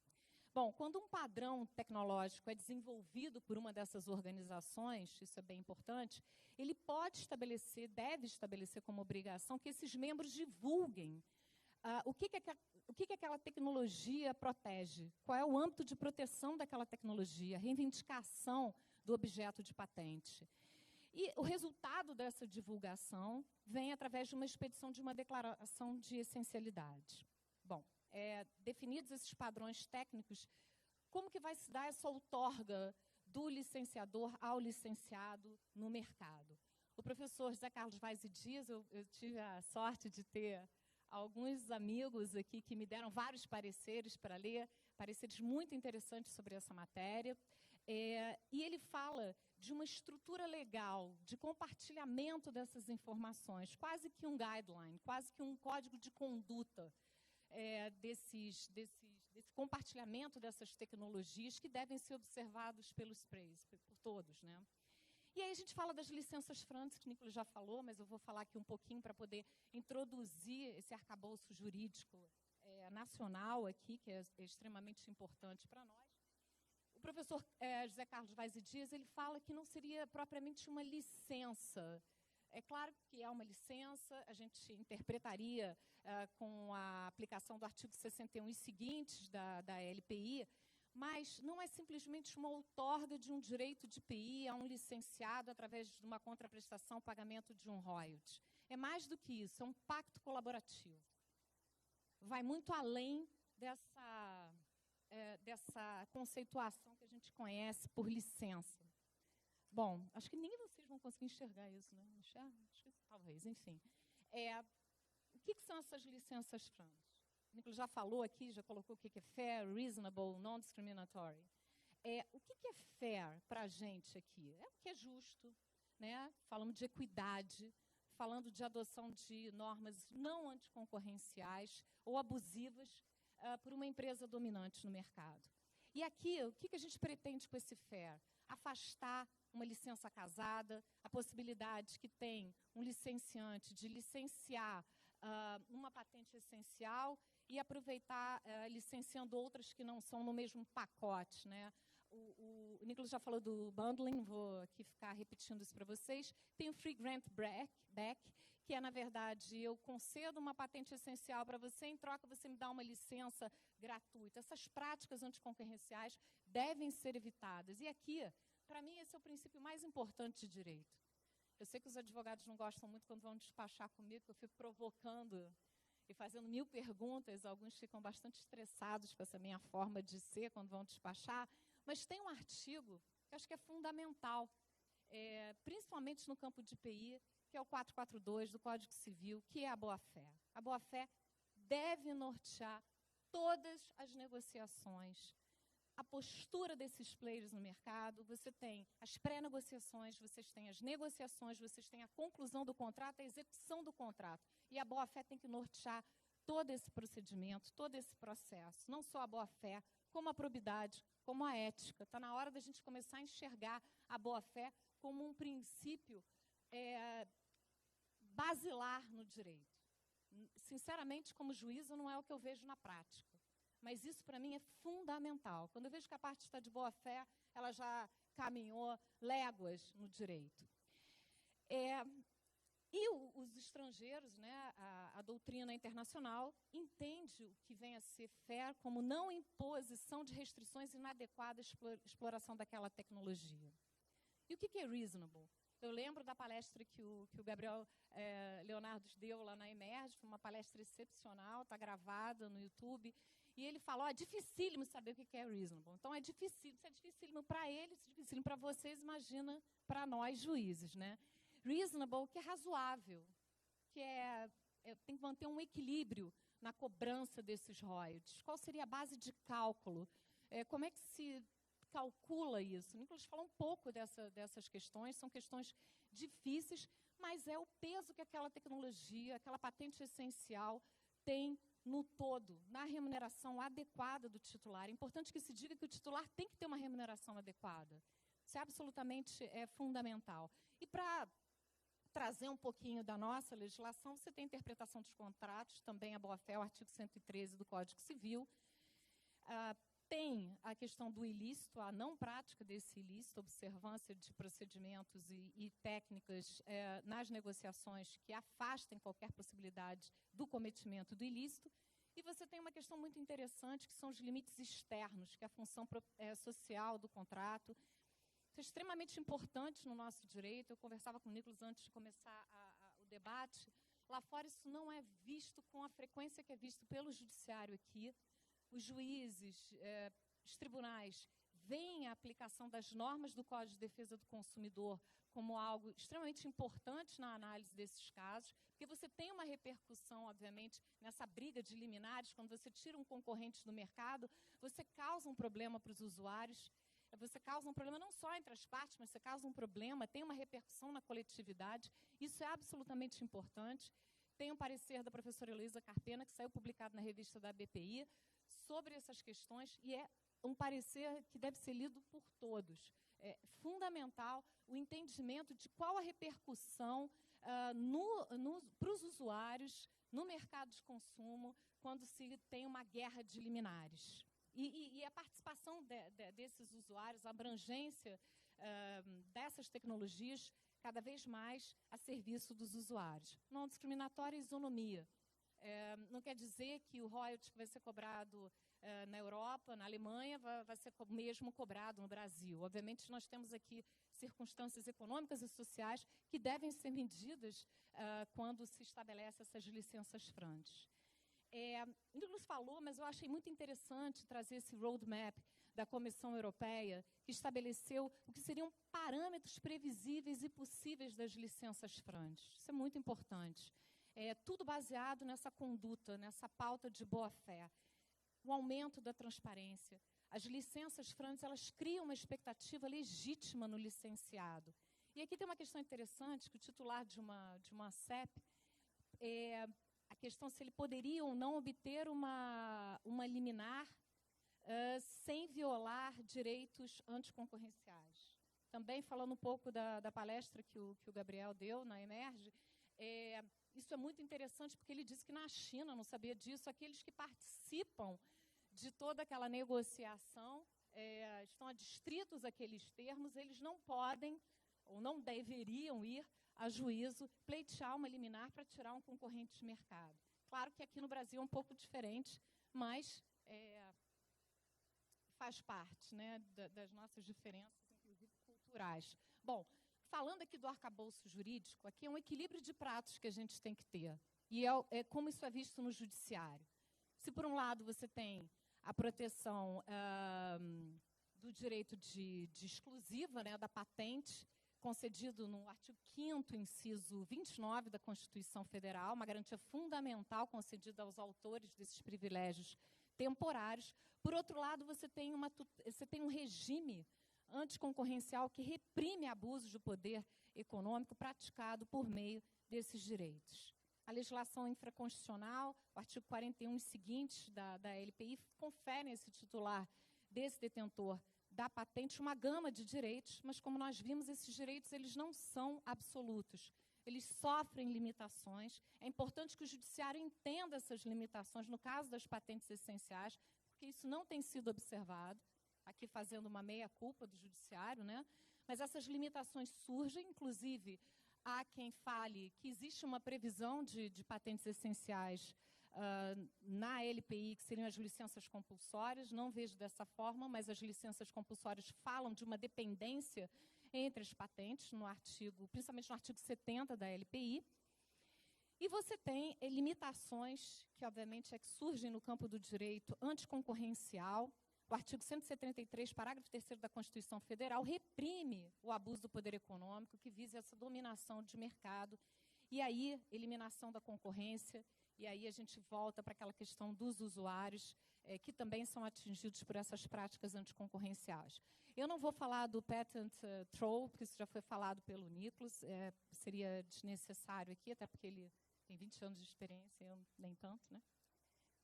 Bom, quando um padrão tecnológico é desenvolvido por uma dessas organizações, isso é bem importante, ele pode estabelecer, deve estabelecer como obrigação que esses membros divulguem o que aquela tecnologia protege, qual é o âmbito de proteção daquela tecnologia, a reivindicação do objeto de patente. E o resultado dessa divulgação vem através de uma expedição de uma declaração de essencialidade. Bom, definidos esses padrões técnicos, como que vai se dar essa outorga do licenciador ao licenciado no mercado? O professor José Carlos Vaz e Dias, eu tive a sorte de ter alguns amigos aqui que me deram vários pareceres para ler, pareceres muito interessantes sobre essa matéria, e ele fala de uma estrutura legal de compartilhamento dessas informações, quase que um guideline, quase que um código de conduta, desse compartilhamento dessas tecnologias que devem ser observados pelos sprays, por todos, né? E aí a gente fala das licenças frantes, que o Nicolas já falou, mas eu vou falar aqui um pouquinho para poder introduzir esse arcabouço jurídico nacional aqui, que é extremamente importante para nós. O professor José Carlos Vaz e Dias, ele fala que não seria propriamente uma licença. É claro que é uma licença, a gente interpretaria com a aplicação do artigo 61 e seguintes da LPI, mas não é simplesmente uma outorga de um direito de IPI a um licenciado através de uma contraprestação, pagamento de um royalty. É mais do que isso, é um pacto colaborativo. Vai muito além dessa conceituação que a gente conhece por licença. Bom, acho que nem vocês vão conseguir enxergar isso, né? Acho que talvez, enfim. que são essas licenças FRAND? O Nicolas já falou aqui, já colocou o que é fair, reasonable, non-discriminatory. O que é fair para a gente aqui? É o que é justo, né? Falamos de equidade, falando de adoção de normas não anticoncorrenciais ou abusivas por uma empresa dominante no mercado. E aqui, o que a gente pretende com esse fair? Afastar uma licença casada, a possibilidade que tem um licenciante de licenciar uma patente essencial e aproveitar licenciando outras que não são no mesmo pacote, né? O Nicolas já falou do bundling, vou aqui ficar repetindo isso para vocês. Tem o Free Grant Back, que é, na verdade, eu concedo uma patente essencial para você, em troca você me dá uma licença gratuita. Essas práticas anticoncorrenciais devem ser evitadas. E aqui, para mim, esse é o princípio mais importante de direito. Eu sei que os advogados não gostam muito quando vão despachar comigo, que eu fico provocando e fazendo 1000 perguntas. Alguns ficam bastante estressados com essa minha forma de ser quando vão despachar. Mas tem um artigo que acho que é fundamental, principalmente no campo de IPI, que é o 442 do Código Civil, que é a boa-fé. A boa-fé deve nortear todas as negociações, a postura desses players no mercado. Você tem as pré-negociações, vocês têm as negociações, vocês têm a conclusão do contrato, a execução do contrato. E a boa-fé tem que nortear todo esse procedimento, todo esse processo. Não só a boa-fé, como a probidade, como a ética. Está na hora da gente começar a enxergar a boa-fé como um princípio basilar no direito. Sinceramente, como juíza, não é o que eu vejo na prática. Mas isso, para mim, é fundamental. Quando eu vejo que a parte está de boa-fé, ela já caminhou léguas no direito. E os estrangeiros, né, a doutrina internacional, entende o que vem a ser fair como não imposição de restrições inadequadas à exploração daquela tecnologia. E o que é reasonable? Eu lembro da palestra que o Gabriel Leonardo deu lá na Emerge, foi uma palestra excepcional, está gravada no YouTube, e ele falou, é dificílimo saber o que é reasonable. Então, é dificílimo para eles, é dificílimo para vocês, imagina para nós, juízes, né? Reasonable, que é razoável, que tem que manter um equilíbrio na cobrança desses royalties. Qual seria a base de cálculo? Como é que se calcula isso? O Nicolas falou um pouco dessas questões, são questões difíceis, mas é o peso que aquela tecnologia, aquela patente essencial tem no todo, na remuneração adequada do titular. É importante que se diga que o titular tem que ter uma remuneração adequada. Isso é absolutamente fundamental. E para trazer um pouquinho da nossa legislação, você tem a interpretação dos contratos, também a boa-fé, o artigo 113 do Código Civil. Tem a questão do ilícito, a não prática desse ilícito, observância de procedimentos e técnicas nas negociações que afastem qualquer possibilidade do cometimento do ilícito. E você tem uma questão muito interessante, que são os limites externos, que é a função social do contrato. Isso é extremamente importante no nosso direito. Eu conversava com o Nicolas antes de começar o debate. Lá fora isso não é visto com a frequência que é visto pelo judiciário aqui. Os juízes, os tribunais, veem a aplicação das normas do Código de Defesa do Consumidor como algo extremamente importante na análise desses casos, porque você tem uma repercussão, obviamente, nessa briga de liminares. Quando você tira um concorrente do mercado, você causa um problema para os usuários. Você causa um problema não só entre as partes, mas você causa um problema, tem uma repercussão na coletividade. Isso é absolutamente importante. Tem um parecer da professora Heloísa Carpena, que saiu publicado na revista da BPI, sobre essas questões, e é um parecer que deve ser lido por todos. É fundamental o entendimento de qual a repercussão para os usuários no mercado de consumo quando se tem uma guerra de liminares. E a participação desses usuários, a abrangência dessas tecnologias cada vez mais a serviço dos usuários. Não discriminatória e isonomia. Não quer dizer que o royalty que vai ser cobrado na Europa, na Alemanha, vai ser mesmo cobrado no Brasil. Obviamente, nós temos aqui circunstâncias econômicas e sociais que devem ser medidas quando se estabelece essas licenças FRAND. O Nicolas falou, mas eu achei muito interessante trazer esse roadmap da Comissão Europeia, que estabeleceu o que seriam parâmetros previsíveis e possíveis das licenças FRAND. Isso é muito importante. tudo baseado nessa conduta, nessa pauta de boa-fé. O aumento da transparência. As licenças frantes, elas criam uma expectativa legítima no licenciado. E aqui tem uma questão interessante, que o titular de uma CEP, a questão se ele poderia ou não obter uma liminar sem violar direitos anticoncorrenciais. Também falando um pouco da palestra que o Gabriel deu na Emerge, isso é muito interessante porque ele disse que na China, não sabia disso, aqueles que participam de toda aquela negociação, estão adstritos àqueles termos, eles não podem ou não deveriam ir a juízo pleitear uma liminar para tirar um concorrente de mercado. Claro que aqui no Brasil é um pouco diferente, mas faz parte, né, das nossas diferenças, inclusive culturais. Bom, falando aqui do arcabouço jurídico, aqui é um equilíbrio de pratos que a gente tem que ter. E é como isso é visto no judiciário. Se, por um lado, você tem a proteção do direito de exclusiva, né, da patente, concedido no artigo 5º, inciso 29 da Constituição Federal, uma garantia fundamental concedida aos autores desses privilégios temporários. Por outro lado, você tem um regime anticoncorrencial que reprime abusos de poder econômico praticado por meio desses direitos. A legislação infraconstitucional, o artigo 41 e seguintes da LPI, confere a esse titular desse detentor da patente uma gama de direitos, mas, como nós vimos, esses direitos eles não são absolutos. Eles sofrem limitações. É importante que o judiciário entenda essas limitações, no caso das patentes essenciais, porque isso não tem sido observado, aqui fazendo uma meia-culpa do judiciário, né? Mas essas limitações surgem, inclusive, há quem fale que existe uma previsão de patentes essenciais na LPI, que seriam as licenças compulsórias. Não vejo dessa forma, mas as licenças compulsórias falam de uma dependência entre as patentes, principalmente no artigo 70 da LPI. E você tem limitações que, obviamente, que surgem no campo do direito anticoncorrencial. O artigo 173, parágrafo 3º da Constituição Federal, reprime o abuso do poder econômico que visa essa dominação de mercado. E aí, eliminação da concorrência. E aí a gente volta para aquela questão dos usuários, que também são atingidos por essas práticas anticoncorrenciais. Eu não vou falar do patent troll, porque isso já foi falado pelo Nicolas, seria desnecessário aqui, até porque ele tem 20 anos de experiência, eu nem tanto, né?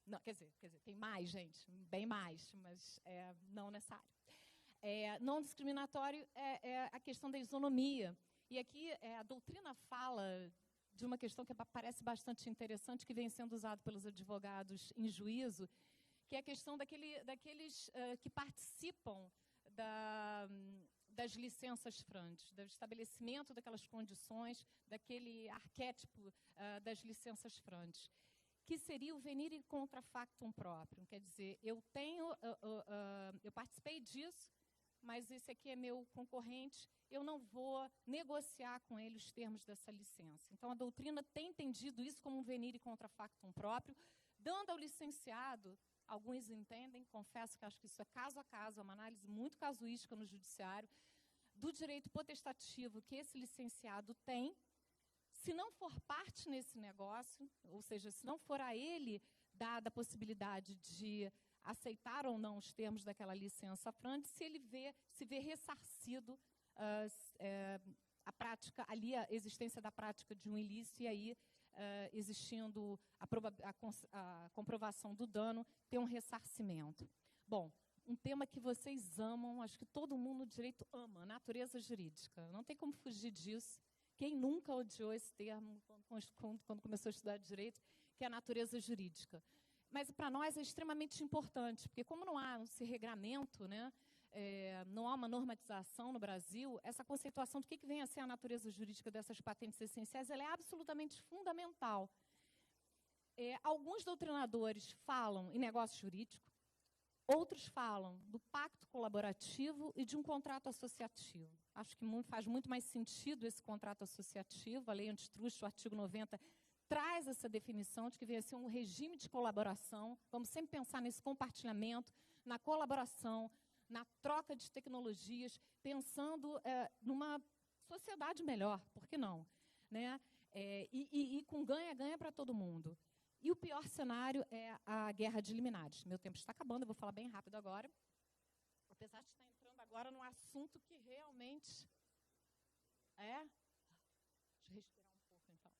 Não, quer dizer, tem mais, gente, bem mais, mas não nessa área. Não discriminatório é a questão da isonomia. E aqui a doutrina fala de uma questão que parece bastante interessante, que vem sendo usado pelos advogados em juízo, que é a questão daqueles que participam das licenças frantes, do estabelecimento daquelas condições, daquele arquétipo das licenças frantes, que seria o venire contra factum próprio. Quer dizer, eu participei disso, mas esse aqui é meu concorrente, eu não vou negociar com ele os termos dessa licença. Então, a doutrina tem entendido isso como um venire contra factum próprio, dando ao licenciado, alguns entendem, confesso que acho que isso é caso a caso, é uma análise muito casuística no judiciário, do direito potestativo que esse licenciado tem. Se não for parte nesse negócio, ou seja, se não for a ele dada a possibilidade de aceitar ou não os termos daquela licença frante, se ele se vê ressarcido a prática, ali a existência da prática de um ilícito, e aí, existindo a comprovação do dano, ter um ressarcimento. Bom, um tema que vocês amam, acho que todo mundo no direito ama, natureza jurídica. Não tem como fugir disso. Quem nunca odiou esse termo quando começou a estudar direito, que é a natureza jurídica. Mas para nós é extremamente importante, porque como não há esse regramento, né, não há uma normatização no Brasil, essa conceituação do que vem a ser a natureza jurídica dessas patentes essenciais, ela é absolutamente fundamental. Alguns doutrinadores falam em negócio jurídico, outros falam do pacto colaborativo e de um contrato associativo. Acho que faz muito mais sentido esse contrato associativo. A lei antitruste, o artigo 90, traz essa definição de que vem a ser um regime de colaboração. Vamos sempre pensar nesse compartilhamento, na colaboração, na troca de tecnologias, pensando numa sociedade melhor, por que não? Né? E com ganha-ganha para todo mundo. E o pior cenário é a guerra de liminares. Meu tempo está acabando, eu vou falar bem rápido agora. Apesar de estar entrando agora num assunto que realmente é... Deixa eu respirar um pouco, então.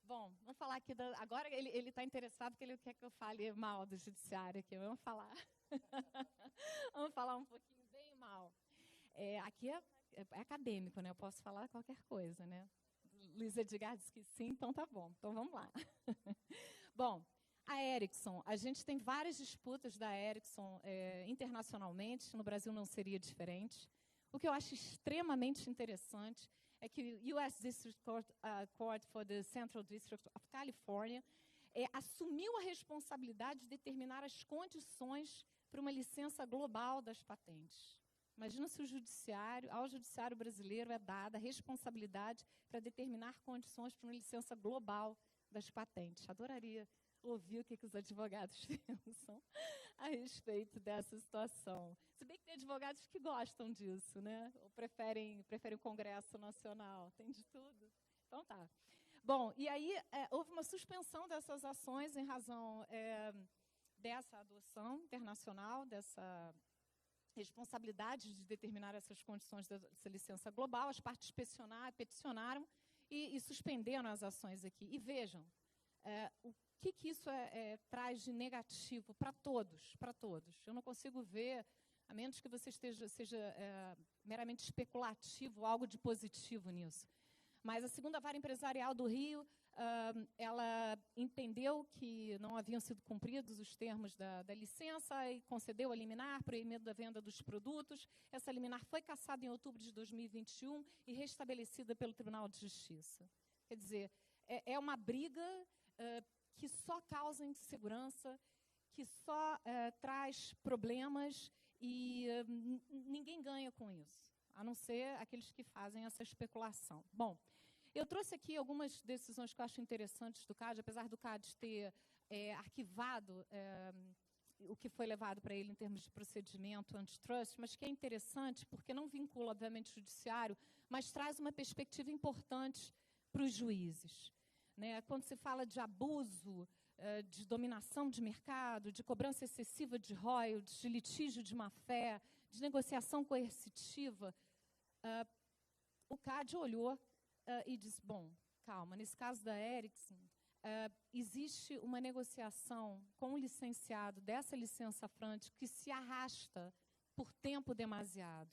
Bom, vamos falar aqui... Agora ele está interessado porque ele quer que eu fale mal do judiciário aqui. Vamos falar. Vamos falar um pouquinho bem mal. Aqui é acadêmico, né? Eu posso falar qualquer coisa, né? Luiz Edgar disse que sim, então tá bom. Então vamos lá. Bom, a Ericsson. A gente tem várias disputas da Ericsson internacionalmente. No Brasil não seria diferente. O que eu acho extremamente interessante é que o U.S. District Court for the Central District of California assumiu a responsabilidade de determinar as condições para uma licença global das patentes. Imagina se ao judiciário brasileiro é dada a responsabilidade para determinar condições para uma licença global das patentes. Adoraria ouvir o que os advogados pensam a respeito dessa situação. Se bem que tem advogados que gostam disso, né? Ou preferem o Congresso Nacional. Tem de tudo. Então tá. Bom, e aí houve uma suspensão dessas ações em razão dessa adoção internacional, dessa responsabilidade de determinar essas condições dessa licença global. As partes peticionaram e suspenderam as ações aqui. E vejam, o que isso traz de negativo para todos, para todos. Eu não consigo ver, a menos que você seja meramente especulativo, algo de positivo nisso. Mas a segunda vara empresarial do Rio, ela entendeu que não haviam sido cumpridos os termos da licença e concedeu a liminar, proibindo da venda dos produtos. Essa liminar foi cassada em outubro de 2021 e restabelecida pelo Tribunal de Justiça. Quer dizer, é uma briga que só causa insegurança, que só traz problemas e ninguém ganha com isso, a não ser aqueles que fazem essa especulação. Bom, eu trouxe aqui algumas decisões que eu acho interessantes do CAD, apesar do CAD ter arquivado o que foi levado para ele em termos de procedimento antitrust, mas que é interessante porque não vincula, obviamente, o judiciário, mas traz uma perspectiva importante para os juízes. Né? Quando se fala de abuso, de dominação de mercado, de cobrança excessiva de royalties, de litígio de má-fé, de negociação coercitiva, o CAD olhou e disse, bom, calma, nesse caso da Ericsson, existe uma negociação com o licenciado dessa licença frante que se arrasta por tempo demasiado.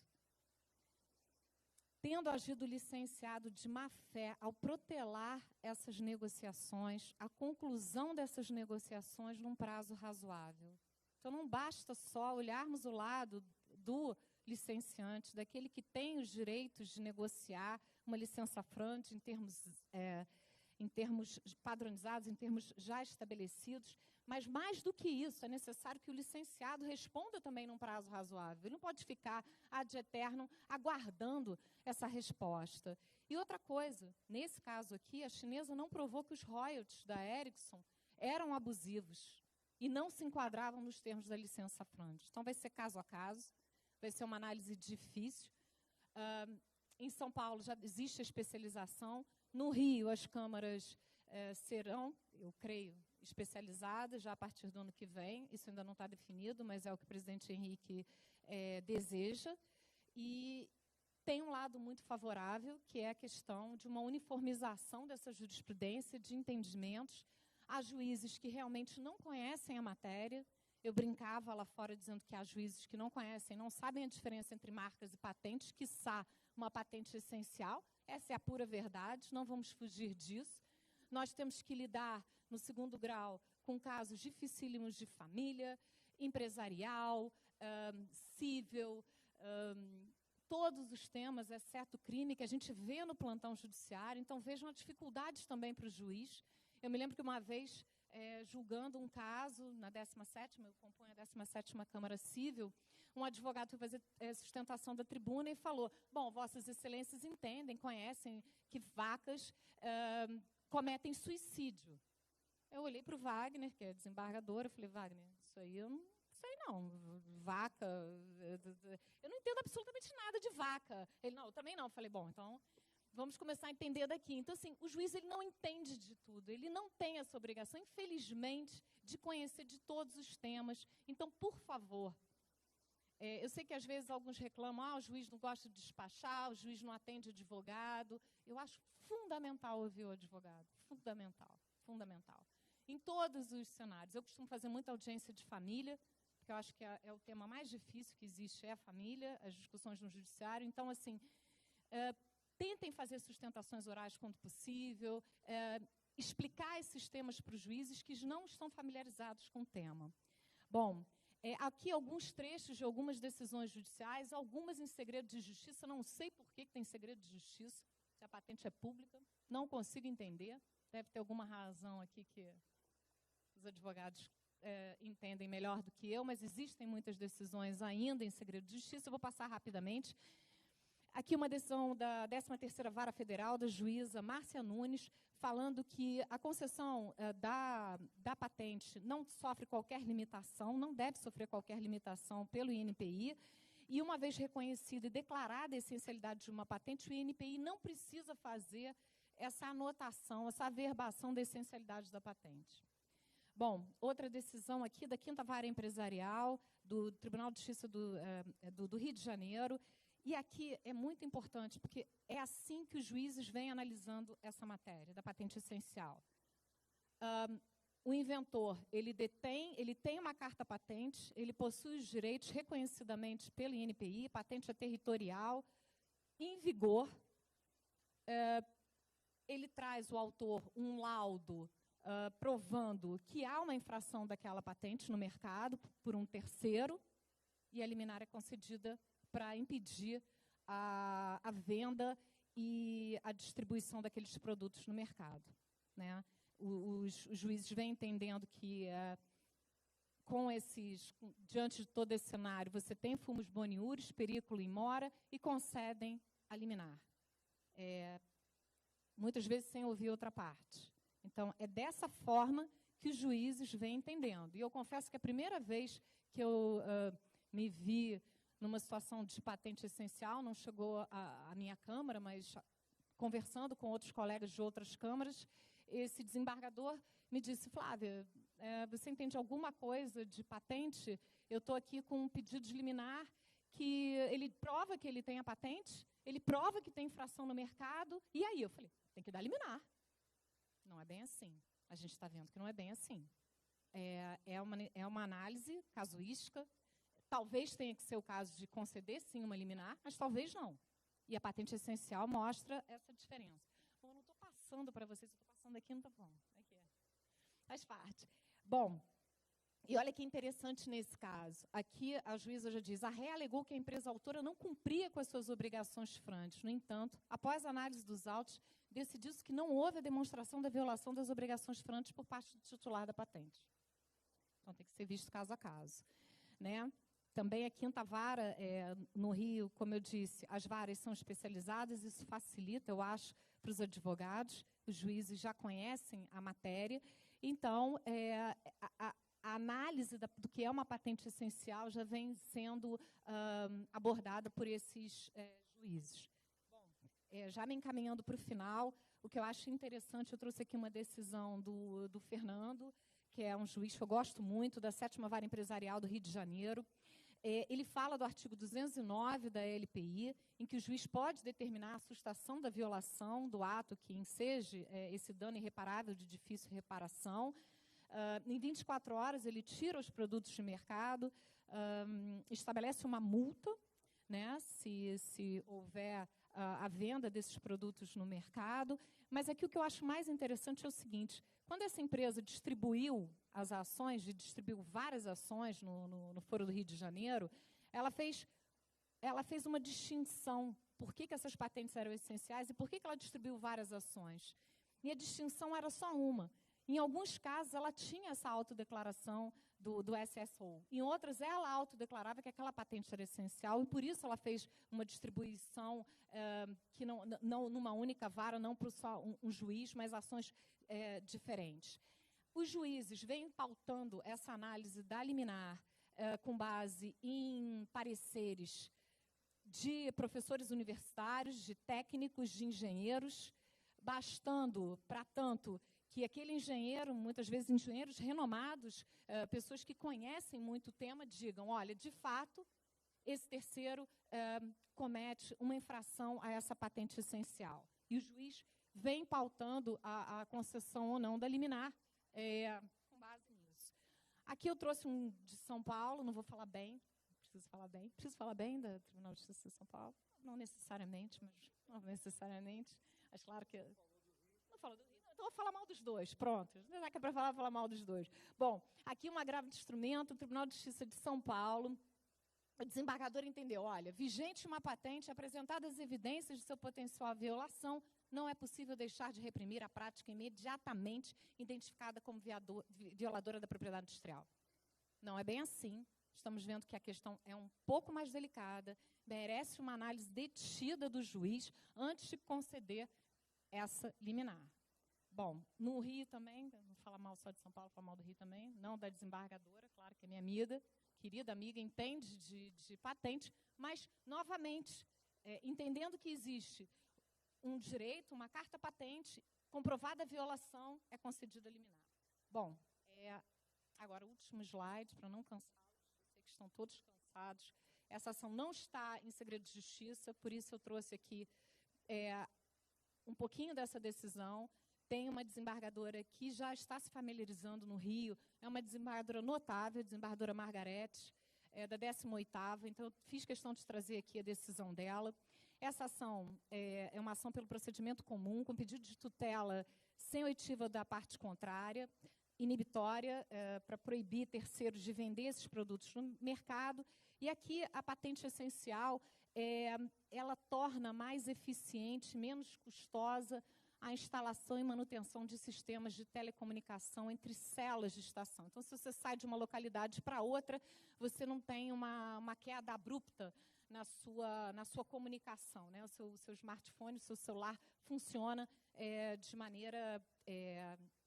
Tendo agido o licenciado de má-fé ao protelar essas negociações, a conclusão dessas negociações num prazo razoável. Então, não basta só olharmos o lado do licenciante, daquele que tem os direitos de negociar uma licença frante em termos padronizados, em termos já estabelecidos, mas mais do que isso, é necessário que o licenciado responda também num prazo razoável. Ele não pode ficar ad eternum aguardando essa resposta. E outra coisa, nesse caso aqui, a chinesa não provou que os royalties da Ericsson eram abusivos e não se enquadravam nos termos da licença frante. Então, vai ser caso a caso, vai ser uma análise difícil. Em São Paulo já existe a especialização. No Rio, as câmaras serão, eu creio, especializadas já a partir do ano que vem. Isso ainda não está definido, mas é o que o presidente Henrique deseja. E tem um lado muito favorável, que é a questão de uma uniformização dessa jurisprudência, de entendimentos. Há juízes que realmente não conhecem a matéria. Eu brincava lá fora dizendo que há juízes que não conhecem, não sabem a diferença entre marcas e patentes, quiçá uma patente essencial. Essa é a pura verdade, não vamos fugir disso. Nós temos que lidar, no segundo grau, com casos dificílimos de família, empresarial, cível, todos os temas, exceto crime, que a gente vê no plantão judiciário. Então, vejam as dificuldades também para o juiz. Eu me lembro que uma vez, julgando um caso na 17ª, eu componho a 17ª Câmara Civil, um advogado foi fazer sustentação da tribuna e falou, bom, vossas excelências entendem, conhecem que vacas cometem suicídio. Eu olhei para o Wagner, que é desembargador, eu falei, Wagner, isso aí eu não sei não, vaca, eu não entendo absolutamente nada de vaca. Ele, não, eu também não. Eu falei, bom, então Vamos começar a entender daqui. Então, assim, o juiz ele não entende de tudo, ele não tem essa obrigação, infelizmente, de conhecer de todos os temas. Então, por favor, eu sei que às vezes alguns reclamam, o juiz não gosta de despachar, o juiz não atende advogado. Eu acho fundamental ouvir o advogado, fundamental, fundamental. Em todos os cenários. Eu costumo fazer muita audiência de família, porque eu acho que é o tema mais difícil que existe, é a família, as discussões no judiciário. Então, assim, tentem fazer sustentações orais quando possível, explicar esses temas para os juízes que não estão familiarizados com o tema. Bom, aqui alguns trechos de algumas decisões judiciais, algumas em segredo de justiça, não sei por que tem segredo de justiça, se a patente é pública, não consigo entender, deve ter alguma razão aqui que os advogados entendem melhor do que eu, mas existem muitas decisões ainda em segredo de justiça, eu vou passar rapidamente. Aqui uma decisão da 13ª Vara Federal, da juíza Márcia Nunes, falando que a concessão da patente não sofre qualquer limitação, não deve sofrer qualquer limitação pelo INPI, e uma vez reconhecida e declarada a essencialidade de uma patente, o INPI não precisa fazer essa anotação, essa averbação da essencialidade da patente. Bom, outra decisão aqui da 5ª Vara Empresarial, do Tribunal de Justiça do Rio de Janeiro. E aqui é muito importante, porque é assim que os juízes vêm analisando essa matéria da patente essencial. O inventor, ele tem uma carta patente, ele possui os direitos reconhecidamente pelo INPI, patente é territorial, em vigor. Ele traz o autor um laudo provando que há uma infração daquela patente no mercado por um terceiro, e a liminar é concedida para impedir a venda e a distribuição daqueles produtos no mercado, né? Os juízes vêm entendendo que, diante de todo esse cenário, você tem fumus boniuris, periculo in mora, e concedem a liminar. Muitas vezes sem ouvir outra parte. Então, é dessa forma que os juízes vêm entendendo. E eu confesso que a primeira vez que eu me vi numa situação de patente essencial, não chegou à minha Câmara, mas conversando com outros colegas de outras câmaras, esse desembargador me disse, Flávia, você entende alguma coisa de patente? Eu estou aqui com um pedido de liminar que ele prova que ele tem a patente, ele prova que tem infração no mercado, e aí eu falei, tem que dar liminar. Não é bem assim. A gente está vendo que não é bem assim. É uma análise casuística. Talvez tenha que ser o caso de conceder, sim, uma liminar, mas talvez não. E a patente essencial mostra essa diferença. Bom, eu não estou passando para vocês, eu estou passando aqui, não está bom. Aqui. Faz parte. Bom, e olha que interessante nesse caso. Aqui a juíza já diz, a ré alegou que a empresa autora não cumpria com as suas obrigações chifrantes. No entanto, após a análise dos autos, decidiu-se que não houve a demonstração da violação das obrigações chifrantes por parte do titular da patente. Então, tem que ser visto caso a caso, né? Também a 5ª Vara, no Rio, como eu disse, as varas são especializadas, isso facilita, eu acho, para os advogados, os juízes já conhecem a matéria. Então, a análise do que é uma patente essencial já vem sendo abordada por esses juízes. Bom, já me encaminhando para o final, o que eu acho interessante, eu trouxe aqui uma decisão do Fernando, que é um juiz que eu gosto muito, da 7ª Vara Empresarial do Rio de Janeiro. Ele fala do artigo 209 da LPI, em que o juiz pode determinar a sustação da violação do ato que enseje esse dano irreparável de difícil reparação. Em 24 horas, ele tira os produtos de mercado, estabelece uma multa, né, se houver a venda desses produtos no mercado. Mas aqui o que eu acho mais interessante é o seguinte, quando essa empresa distribuiu as ações, distribuiu várias ações no Foro do Rio de Janeiro, ela fez uma distinção. Por que essas patentes eram essenciais e por que ela distribuiu várias ações? E a distinção era só uma. Em alguns casos, ela tinha essa autodeclaração do SSO. Em outras, ela autodeclarava que aquela patente era essencial e, por isso, ela fez uma distribuição que não numa única vara, não para só um juiz, mas ações diferentes. Os juízes vêm pautando essa análise da liminar com base em pareceres de professores universitários, de técnicos, de engenheiros, bastando, para tanto, que aquele engenheiro, muitas vezes engenheiros renomados, pessoas que conhecem muito o tema, digam, olha, de fato, esse terceiro comete uma infração a essa patente essencial. E o juiz vem pautando a concessão ou não da liminar com base nisso. Aqui eu trouxe um de São Paulo, não vou falar bem, preciso falar bem. Preciso falar bem do Tribunal de Justiça de São Paulo? Não necessariamente, mas não necessariamente. Mas claro que... Não falo do Rio. Então, eu vou falar mal dos dois, pronto. Já que é para falar mal dos dois. Bom, aqui um agravo de instrumento, o Tribunal de Justiça de São Paulo. O desembargador entendeu, olha, vigente uma patente, apresentadas evidências de seu potencial violação, não é possível deixar de reprimir a prática imediatamente identificada como violadora da propriedade industrial. Não é bem assim. Estamos vendo que a questão é um pouco mais delicada, merece uma análise detida do juiz antes de conceder essa liminar. Bom, no Rio também, não falar mal só de São Paulo, falar mal do Rio também, não da desembargadora, claro que é minha amiga, querida amiga, entende de patente, mas, novamente, entendendo que existe um direito, uma carta patente, comprovada a violação, é concedida a liminar. Bom, agora o último slide, para não cansá-los, eu sei que estão todos cansados. Essa ação não está em segredo de justiça, por isso eu trouxe aqui um pouquinho dessa decisão. Tem uma desembargadora que já está se familiarizando no Rio, é uma desembargadora notável, a desembargadora Margarete, da 18ª, então eu fiz questão de trazer aqui a decisão dela. Essa ação é uma ação pelo procedimento comum, com pedido de tutela sem oitiva da parte contrária, inibitória, para proibir terceiros de vender esses produtos no mercado. E aqui a patente essencial, ela torna mais eficiente, menos custosa, a instalação e manutenção de sistemas de telecomunicação entre celas de estação. Então, se você sai de uma localidade para outra, você não tem uma queda abrupta na sua comunicação, né? O seu smartphone, o seu celular funciona de maneira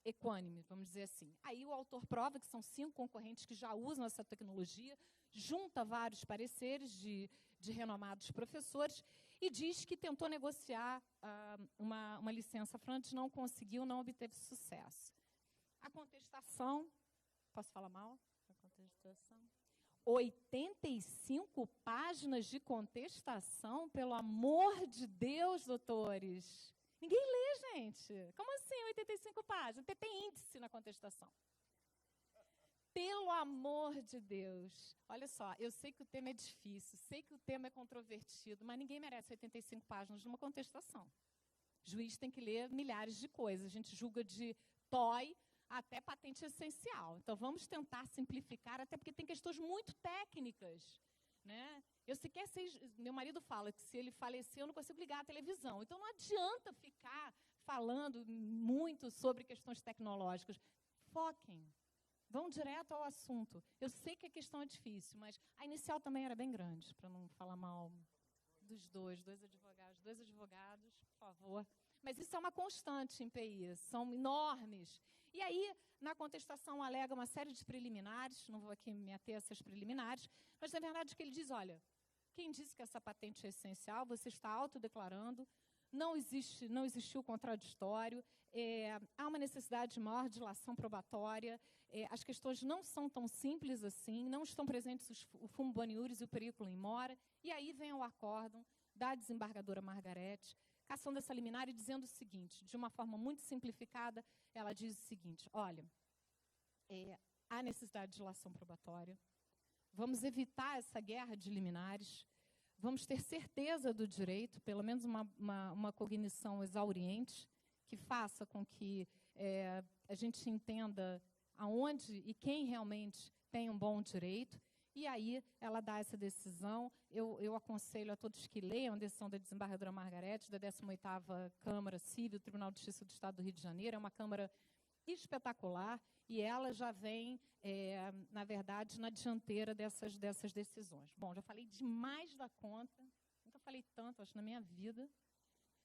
equânime, vamos dizer assim. Aí o autor prova que são 5 concorrentes que já usam essa tecnologia, junta vários pareceres de renomados professores e diz que tentou negociar uma licença franca, não conseguiu, não obteve sucesso. A contestação, posso falar mal? A contestação? 85 páginas de contestação, pelo amor de Deus, doutores. Ninguém lê, gente. Como assim 85 páginas? Porque tem índice na contestação. Pelo amor de Deus. Olha só, eu sei que o tema é difícil, sei que o tema é controvertido, mas ninguém merece 85 páginas de uma contestação. O juiz tem que ler milhares de coisas. A gente julga de TOI até patente essencial. Então, vamos tentar simplificar, até porque tem questões muito técnicas, né? Meu marido fala que se ele falecer, eu não consigo ligar a televisão. Então, não adianta ficar falando muito sobre questões tecnológicas. Foquem. Vão direto ao assunto. Eu sei que a questão é difícil, mas a inicial também era bem grande, para não falar mal dos dois advogados, por favor. Mas isso é uma constante em PI, são enormes. E aí, na contestação, alega uma série de preliminares, não vou aqui me ater a essas preliminares, mas, na verdade, o que ele diz, olha, quem disse que essa patente é essencial, você está autodeclarando, não existiu contraditório, há uma necessidade de maior dilação probatória, as questões não são tão simples assim, não estão presentes o fumo boniuris e o perículo in mora, e aí vem o acórdão da desembargadora Margarete, cassando essa liminar e dizendo o seguinte, de uma forma muito simplificada, ela diz o seguinte, olha, há necessidade de dilação probatória, vamos evitar essa guerra de liminares, vamos ter certeza do direito, pelo menos uma cognição exauriente, que faça com que a gente entenda aonde e quem realmente tem um bom direito, e aí ela dá essa decisão. Eu aconselho a todos que leiam a decisão da desembargadora Margarete, da 18ª Câmara Civil, Tribunal de Justiça do Estado do Rio de Janeiro, é uma Câmara espetacular, e ela já vem, na verdade, na dianteira dessas decisões. Bom, já falei demais da conta, nunca falei tanto, acho, na minha vida.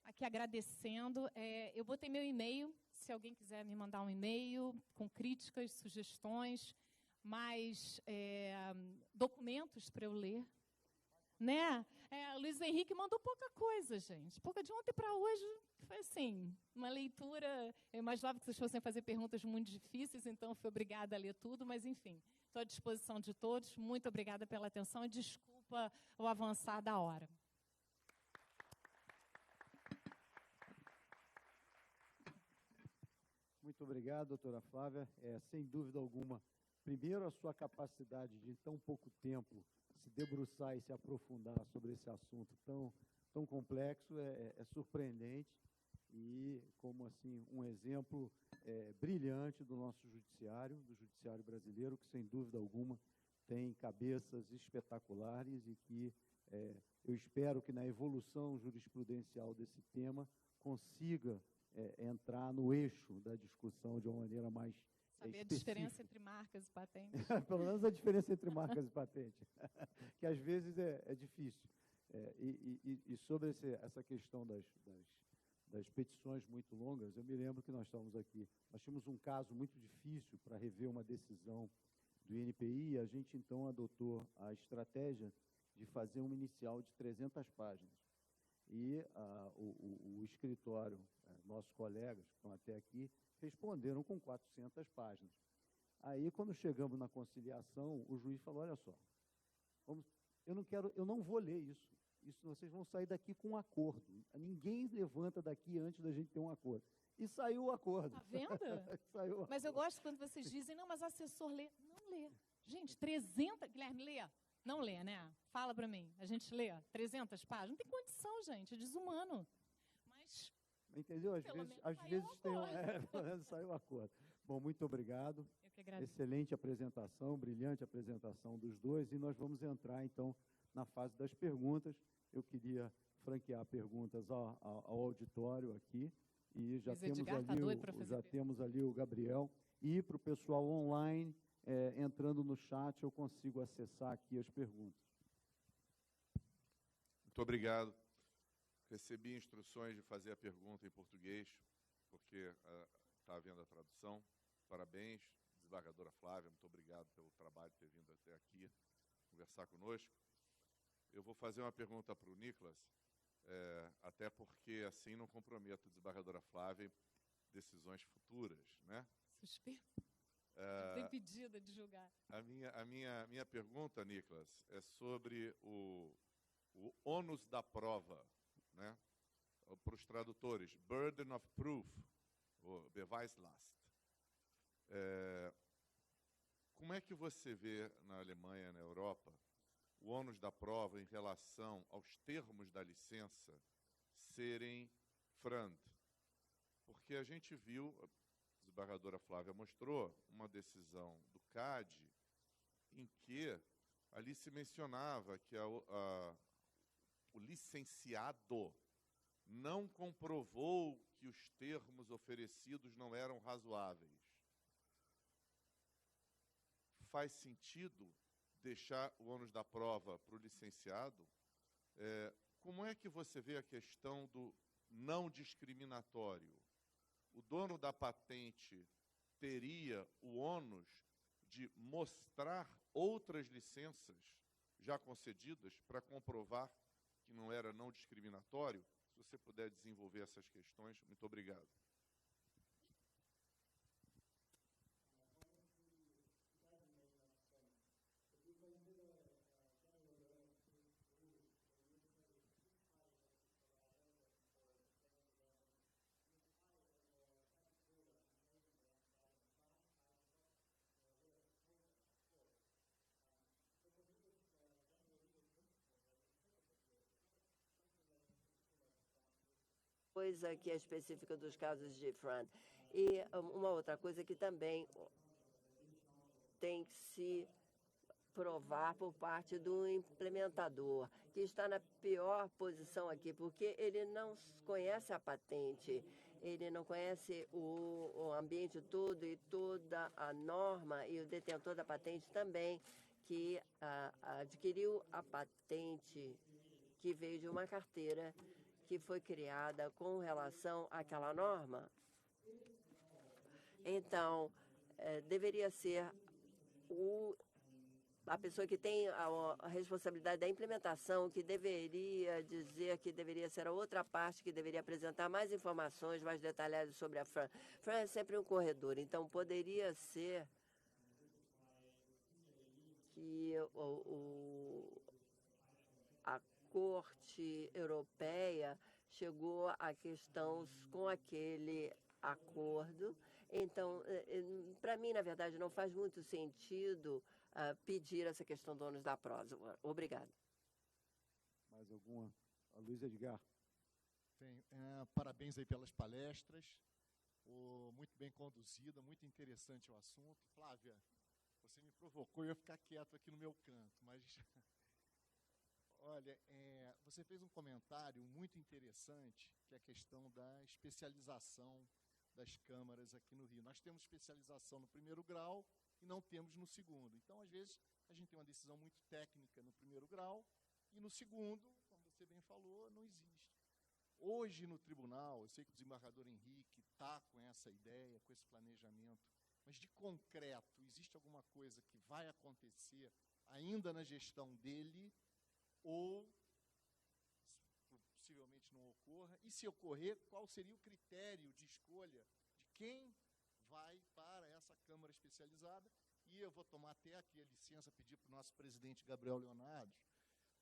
Aqui agradecendo, eu botei meu e-mail, se alguém quiser me mandar um e-mail com críticas, sugestões, mais documentos para eu ler. né? Luiz Henrique mandou pouca coisa, gente. Pouca de ontem para hoje. Foi assim, uma leitura. Eu imaginava que vocês fossem fazer perguntas muito difíceis, então fui obrigada a ler tudo, mas enfim, estou à disposição de todos. Muito obrigada pela atenção e desculpa o avançar da hora. Muito obrigado, doutora Flávia. Sem dúvida alguma, primeiro, a sua capacidade de, em tão pouco tempo, se debruçar e se aprofundar sobre esse assunto tão complexo é surpreendente e como assim um exemplo brilhante do nosso judiciário, do judiciário brasileiro, que, sem dúvida alguma, tem cabeças espetaculares e que eu espero que, na evolução jurisprudencial desse tema, consiga entrar no eixo da discussão de uma maneira mais saber a diferença entre marcas e patentes. Pelo menos a diferença entre marcas e patentes, que às vezes é difícil. E sobre essa questão das petições muito longas, eu me lembro que nós estávamos aqui, nós tínhamos um caso muito difícil para rever uma decisão do INPI, e a gente então adotou a estratégia de fazer uma inicial de 300 páginas. E o escritório, nossos colegas que estão até aqui, responderam com 400 páginas. Aí, quando chegamos na conciliação, o juiz falou, olha só, eu não vou ler isso. Vocês vão sair daqui com um acordo. Ninguém levanta daqui antes da gente ter um acordo. E saiu o acordo. Está vendo? Saiu mas eu gosto quando vocês dizem, não, mas assessor lê. Não lê. Gente, 300... Guilherme, lê. Não lê, né? Fala para mim. A gente lê 300 páginas. Não tem condição, gente. É desumano. Mas... Entendeu? Às vezes pelo menos saiu o acordo. Bom, muito obrigado. Eu que agradeço. Excelente apresentação, brilhante apresentação dos dois. E nós vamos entrar, então, na fase das perguntas. Eu queria franquear perguntas ao auditório aqui. E já temos ali o Gabriel. E para o pessoal online, entrando no chat, eu consigo acessar aqui as perguntas. Muito obrigado. Recebi instruções de fazer a pergunta em português, porque está havendo a tradução. Parabéns, desembargadora Flávia, muito obrigado pelo trabalho de ter vindo até aqui conversar conosco. Eu vou fazer uma pergunta para o Nicolas, até porque assim não comprometo a desembargadora Flávia em decisões futuras, né? Suspeito. Tem pedida de julgar. A minha pergunta, Nicolas, é sobre o ônus da prova, né? Para os tradutores, burden of proof, ou Beweislast. Como é que você vê na Alemanha, na Europa, o ônus da prova em relação aos termos da licença serem frand? Porque a gente viu, a desembargadora Flávia mostrou, uma decisão do CAD em que ali se mencionava que o licenciado não comprovou que os termos oferecidos não eram razoáveis. Faz sentido deixar o ônus da prova para o licenciado? Como é que você vê a questão do não discriminatório? O dono da patente teria o ônus de mostrar outras licenças já concedidas para comprovar que não era não discriminatório? Se você puder desenvolver essas questões, muito obrigado. Coisa que é específica dos casos de FRAND. E uma outra coisa que também tem que se provar por parte do implementador, que está na pior posição aqui, porque ele não conhece a patente, ele não conhece o ambiente todo e toda a norma, e o detentor da patente também, que adquiriu a patente que veio de uma carteira que foi criada com relação àquela norma. Então, deveria ser a pessoa que tem a responsabilidade da implementação, que deveria dizer que deveria ser a outra parte, que deveria apresentar mais informações mais detalhadas sobre a FRAN. FRAN é sempre um corredor, então poderia ser que a Corte Europeia chegou à questão com aquele acordo. Então, para mim, na verdade, não faz muito sentido pedir essa questão do ônus da prova. Obrigada. Mais alguma? A Luiz Edgar. Parabéns aí pelas palestras. Muito bem conduzida, muito interessante o assunto. Flávia, você me provocou, eu ia ficar quieto aqui no meu canto, mas... Olha, você fez um comentário muito interessante, que é a questão da especialização das câmaras aqui no Rio. Nós temos especialização no primeiro grau e não temos no segundo. Então, às vezes, a gente tem uma decisão muito técnica no primeiro grau e no segundo, como você bem falou, não existe. Hoje, no tribunal, eu sei que o desembargador Henrique está com essa ideia, com esse planejamento, mas de concreto, existe alguma coisa que vai acontecer ainda na gestão dele ou possivelmente não ocorra? E se ocorrer, qual seria o critério de escolha de quem vai para essa Câmara especializada? E eu vou tomar até aqui a licença, pedir para o nosso presidente Gabriel Leonardo,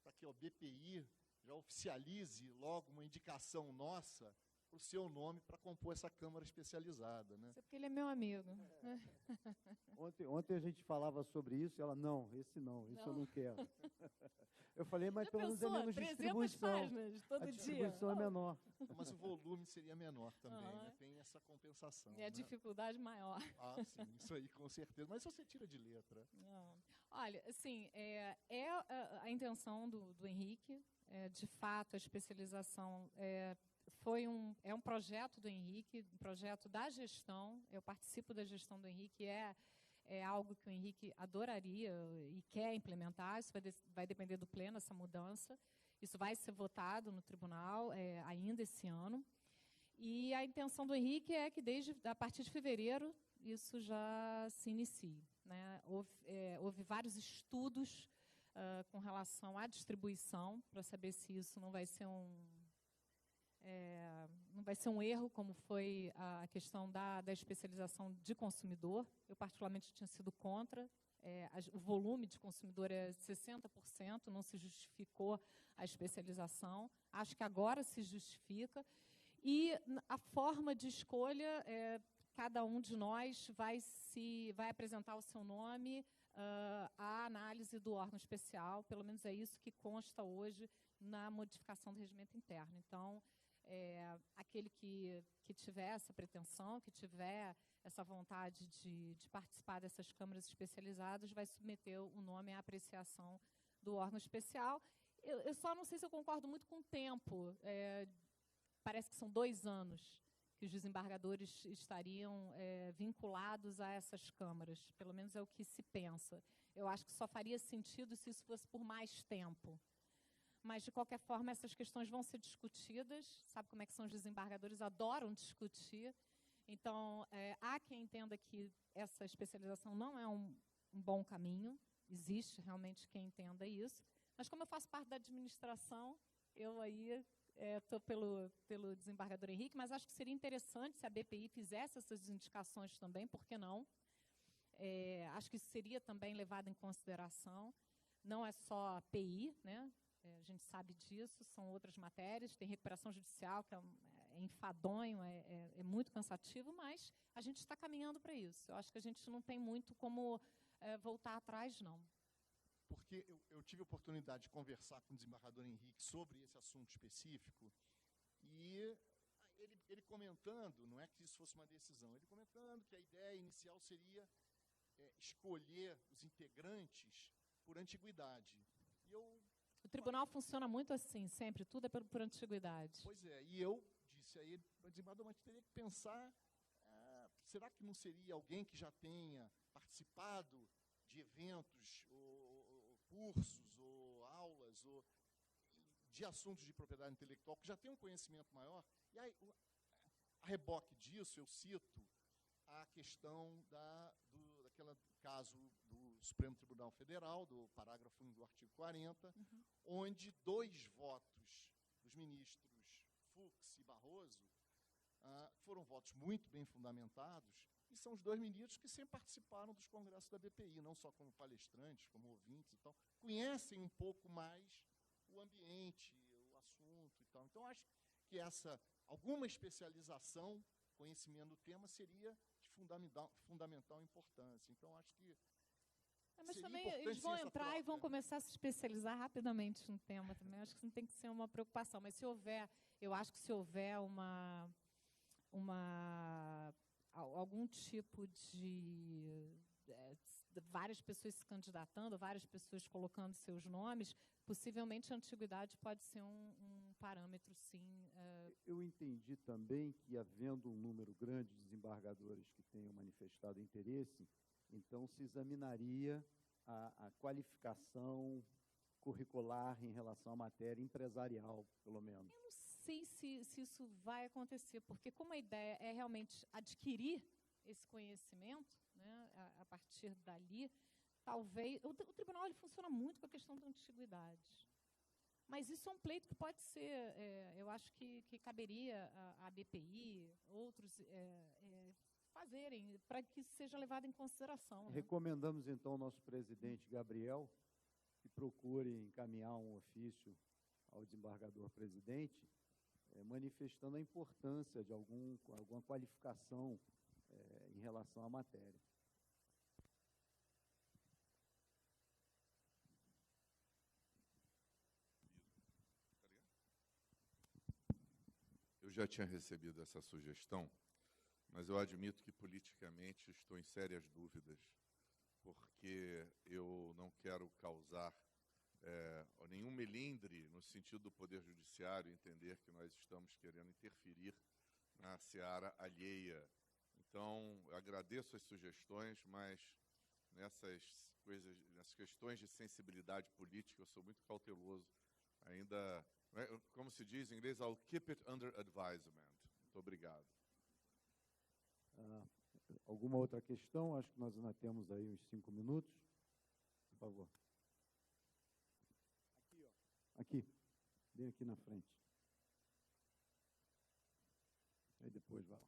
para que o BPI já oficialize logo uma indicação nossa para o seu nome para compor essa Câmara especializada. Né? Isso é porque ele é meu amigo. Ontem a gente falava sobre isso e ela, não, esse eu não quero. Eu falei, mas pelo menos é menos distribuição. Páginas, todo a distribuição dia. é menor. Mas o volume seria menor também, né? Tem essa compensação. É a dificuldade maior. Sim, isso aí com certeza. Mas você tira de letra. Não. Olha, assim, a intenção do Henrique, de fato, a especialização é um projeto do Henrique, um projeto da gestão. Eu participo da gestão do Henrique, é algo que o Henrique adoraria e quer implementar. Isso vai depender do pleno, essa mudança. Isso vai ser votado no tribunal ainda esse ano. E a intenção do Henrique é que, a partir de fevereiro, isso já se inicie. Né? Houve vários estudos com relação à distribuição, para saber se isso não vai ser um erro, como foi a questão da especialização de consumidor. Eu, particularmente, tinha sido contra. O volume de consumidor é 60%, não se justificou a especialização. Acho que agora se justifica. E a forma de escolha, cada um de nós vai apresentar o seu nome à análise do órgão especial. Pelo menos é isso que consta hoje na modificação do regimento interno. Então, aquele que tiver essa pretensão, que tiver essa vontade de participar dessas câmaras especializadas, vai submeter o nome à apreciação do órgão especial. Eu só não sei se eu concordo muito com o tempo. Parece que são 2 anos que os desembargadores estariam vinculados a essas câmaras. Pelo menos é o que se pensa. Eu acho que só faria sentido se isso fosse por mais tempo. Mas, de qualquer forma, essas questões vão ser discutidas. Sabe como é que são os desembargadores? Adoram discutir. Então, há quem entenda que essa especialização não é um bom caminho. Existe realmente quem entenda isso. Mas, como eu faço parte da administração, eu aí estou pelo desembargador Henrique, mas acho que seria interessante se a BPI fizesse essas indicações também, por que não? Acho que isso seria também levado em consideração. Não é só a PI, né? A gente sabe disso, são outras matérias, tem recuperação judicial, que é enfadonho, é muito cansativo, mas a gente está caminhando para isso. Eu acho que a gente não tem muito como voltar atrás, não. Porque eu tive a oportunidade de conversar com o desembargador Henrique sobre esse assunto específico, e ele comentando, não é que isso fosse uma decisão, ele comentando que a ideia inicial seria escolher os integrantes por antiguidade. O tribunal funciona muito assim, sempre, tudo é por antiguidade. Pois é, e eu disse a ele, desembargador, mas teria que pensar, será que não seria alguém que já tenha participado de eventos, ou cursos, ou aulas, ou de assuntos de propriedade intelectual, que já tem um conhecimento maior? E aí, a reboque disso, eu cito a questão aquele caso do Supremo Tribunal Federal, do parágrafo 1 do artigo 40, onde 2 votos dos ministros Fux e Barroso foram votos muito bem fundamentados, e são os 2 ministros que sempre participaram dos congressos da BPI, não só como palestrantes, como ouvintes e tal, conhecem um pouco mais o ambiente, o assunto e tal. Então, acho que alguma especialização, conhecimento do tema, seria de fundamental importância. Então, acho que mas também eles vão entrar e vão começar a se especializar rapidamente no tema também. Acho que não tem que ser uma preocupação. Mas eu acho que se houver algum tipo de várias pessoas se candidatando, várias pessoas colocando seus nomes, possivelmente a antiguidade pode ser um parâmetro, sim. Eu entendi também que, havendo um número grande de desembargadores que tenham manifestado interesse, então se examinaria a qualificação curricular em relação à matéria empresarial, pelo menos. Eu não sei se isso vai acontecer, porque como a ideia é realmente adquirir esse conhecimento, né, a partir dali, talvez... O tribunal ele funciona muito com a questão da antiguidade. Mas isso é um pleito que pode ser... eu acho que caberia a BPI, outros... fazerem, para que isso seja levado em consideração. Né? Recomendamos, então, ao nosso presidente Gabriel que procure encaminhar um ofício ao desembargador-presidente, manifestando a importância de alguma qualificação em relação à matéria. Eu já tinha recebido essa sugestão, mas eu admito que politicamente estou em sérias dúvidas, porque eu não quero causar nenhum melindre no sentido do Poder Judiciário entender que nós estamos querendo interferir na seara alheia. Então, eu agradeço as sugestões, mas nessas questões de sensibilidade política eu sou muito cauteloso. Ainda, como se diz em inglês, I'll keep it under advisement. Muito obrigado. Alguma outra questão? Acho que nós ainda temos aí uns 5 minutos. Por favor. Aqui, ó. Aqui. Bem aqui na frente. Aí depois vai lá.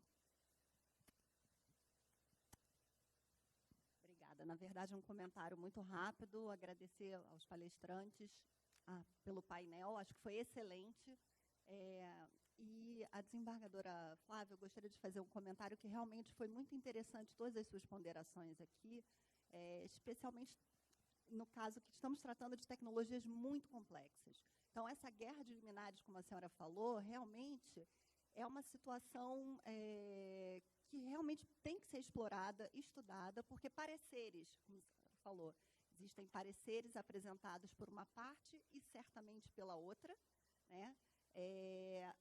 Obrigada. Na verdade, um comentário muito rápido. Agradecer aos palestrantes pelo painel. Acho que foi excelente. E a desembargadora Flávia, eu gostaria de fazer um comentário que realmente foi muito interessante, todas as suas ponderações aqui, especialmente no caso que estamos tratando de tecnologias muito complexas. Então, essa guerra de liminares, como a senhora falou, realmente é uma situação que realmente tem que ser explorada, estudada, porque pareceres, como a senhora falou, existem pareceres apresentados por uma parte e certamente pela outra, né?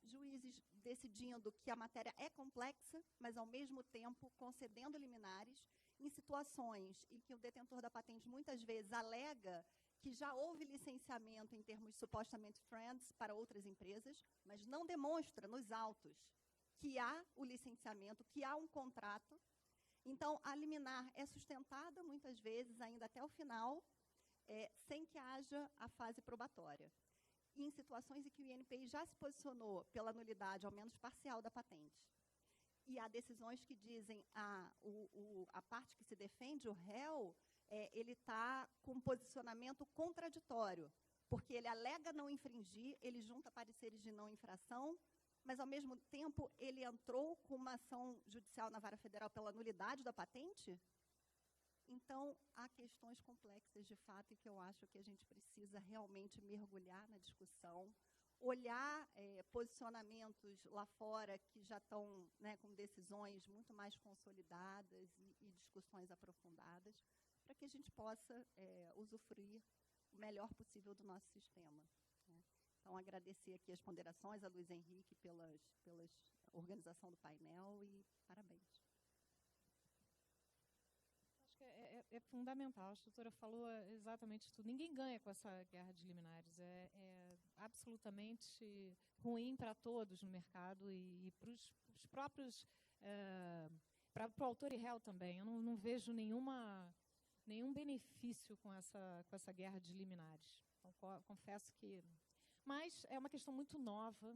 Juízes decidindo que a matéria é complexa, mas, ao mesmo tempo, concedendo liminares em situações em que o detentor da patente muitas vezes alega que já houve licenciamento em termos supostamente friends para outras empresas, mas não demonstra nos autos que há o licenciamento, que há um contrato. Então, a liminar é sustentada, muitas vezes, ainda até o final, sem que haja a fase probatória. E em situações em que o INPI já se posicionou pela nulidade, ao menos parcial, da patente. E há decisões que dizem a parte que se defende, o réu, ele está com um posicionamento contraditório, porque ele alega não infringir, ele junta pareceres de não infração, mas, ao mesmo tempo, ele entrou com uma ação judicial na Vara Federal pela nulidade da patente. Então, há questões complexas, de fato, e que eu acho que a gente precisa realmente mergulhar na discussão, olhar posicionamentos lá fora que já estão, né, com decisões muito mais consolidadas e discussões aprofundadas, para que a gente possa usufruir o melhor possível do nosso sistema. Né? Então, agradecer aqui as ponderações, a Luiz Henrique pela organização do painel e parabéns. É fundamental, a doutora falou exatamente tudo. Ninguém ganha com essa guerra de liminares. É absolutamente ruim para todos no mercado e para os próprios para o autor e réu também. Eu não vejo nenhum benefício com essa guerra de liminares. Então, confesso que... Mas é uma questão muito nova.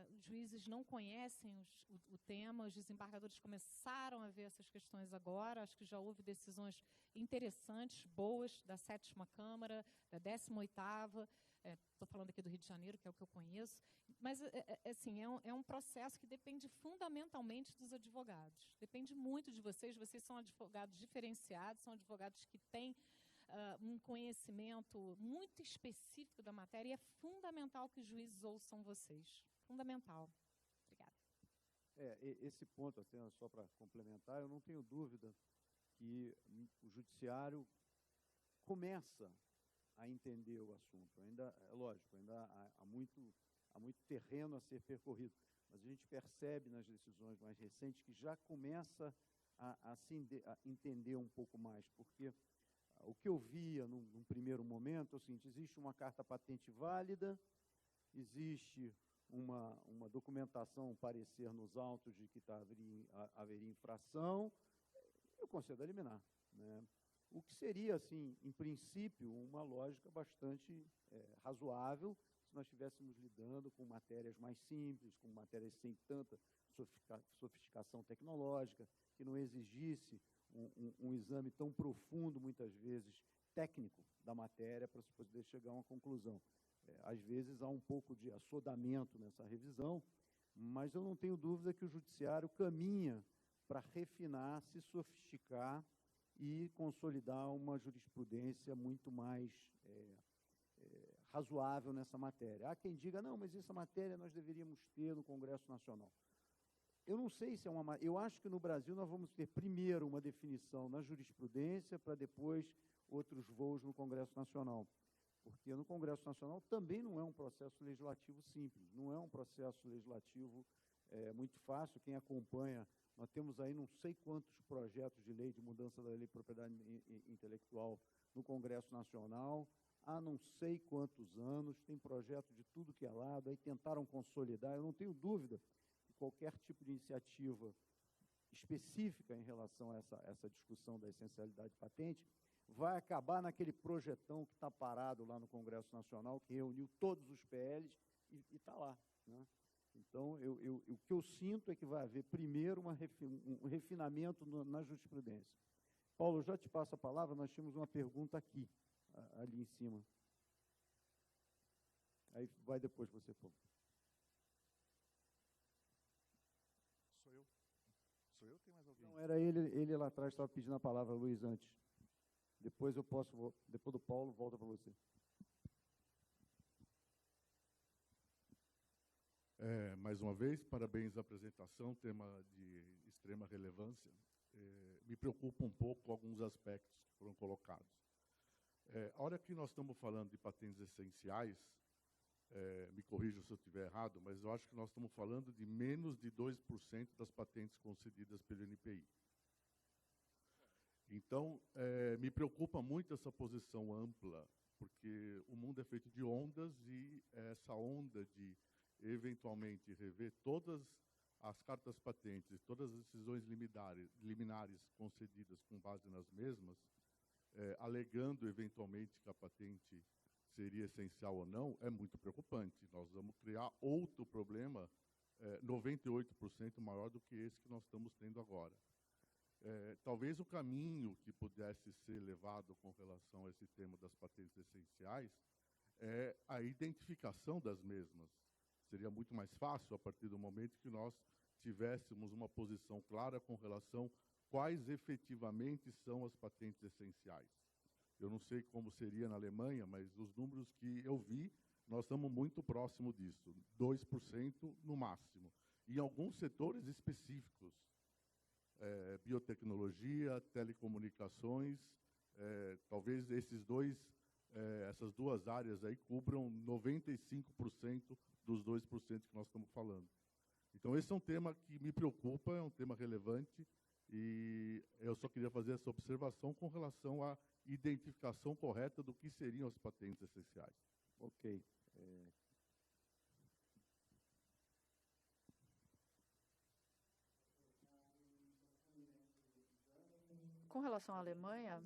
Os juízes não conhecem o tema, os desembargadores começaram a ver essas questões agora. Acho que já houve decisões interessantes, boas, da 7ª Câmara, da 18ª. Estou falando aqui do Rio de Janeiro, que é o que eu conheço. Mas, assim, é um processo que depende fundamentalmente dos advogados. Depende muito de vocês. Vocês são advogados diferenciados, são advogados que têm um conhecimento muito específico da matéria, e é fundamental que os juízes ouçam vocês. Fundamental. Obrigada. Esse ponto, até só para complementar, eu não tenho dúvida que o judiciário começa a entender o assunto. Ainda, é lógico, ainda há muito terreno a ser percorrido, mas a gente percebe nas decisões mais recentes que já começa a entender um pouco mais, porque o que eu via num primeiro momento é o seguinte: existe uma carta patente válida, existe uma documentação, um parecer nos autos de que haveria infração, eu concedo a liminar, né? O que seria, assim, em princípio, uma lógica bastante razoável se nós estivéssemos lidando com matérias mais simples, com matérias sem tanta sofisticação tecnológica, que não exigisse um exame tão profundo, muitas vezes, técnico da matéria para se poder chegar a uma conclusão. Às vezes há um pouco de assodamento nessa revisão, mas eu não tenho dúvida que o judiciário caminha para refinar, se sofisticar e consolidar uma jurisprudência muito mais razoável nessa matéria. Há quem diga, não, mas essa matéria nós deveríamos ter no Congresso Nacional. Eu não sei se é uma... Eu acho que no Brasil nós vamos ter primeiro uma definição na jurisprudência para depois outros voos no Congresso Nacional. Porque no Congresso Nacional também não é um processo legislativo simples, não é um processo legislativo muito fácil. Quem acompanha, nós temos aí não sei quantos projetos de lei de mudança da lei de propriedade intelectual no Congresso Nacional, há não sei quantos anos, tem projeto de tudo que é lado, aí tentaram consolidar. Eu não tenho dúvida que qualquer tipo de iniciativa específica em relação a essa discussão da essencialidade patente vai acabar naquele projetão que está parado lá no Congresso Nacional, que reuniu todos os PLs e está lá, né? Então, o que eu sinto é que vai haver, primeiro, um refinamento na jurisprudência. Paulo, já te passo a palavra, nós tínhamos uma pergunta aqui, ali em cima. Aí vai depois você, Paulo. Sou eu? Sou eu ou tem mais alguém? Não, era ele lá atrás estava pedindo a palavra, Luiz, antes. Depois depois do Paulo, volta para você. Mais uma vez, parabéns à apresentação, tema de extrema relevância. Me preocupa um pouco alguns aspectos que foram colocados. A hora que nós estamos falando de patentes essenciais, me corrija se eu estiver errado, mas eu acho que nós estamos falando de menos de 2% das patentes concedidas pelo NPI. Então, me preocupa muito essa posição ampla, porque o mundo é feito de ondas e essa onda de, eventualmente, rever todas as cartas patentes, todas as decisões liminares concedidas com base nas mesmas, alegando, eventualmente, que a patente seria essencial ou não, é muito preocupante. Nós vamos criar outro problema 98% maior do que esse que nós estamos tendo agora. Talvez o caminho que pudesse ser levado com relação a esse tema das patentes essenciais é a identificação das mesmas. Seria muito mais fácil a partir do momento que nós tivéssemos uma posição clara com relação quais efetivamente são as patentes essenciais. Eu não sei como seria na Alemanha, mas os números que eu vi, nós estamos muito próximo disso, 2% no máximo. Em alguns setores específicos, biotecnologia, telecomunicações, talvez essas duas áreas aí cubram 95% dos 2% que nós estamos falando. Então, esse é um tema que me preocupa, é um tema relevante, e eu só queria fazer essa observação com relação à identificação correta do que seriam as patentes essenciais. Ok. Com relação à Alemanha,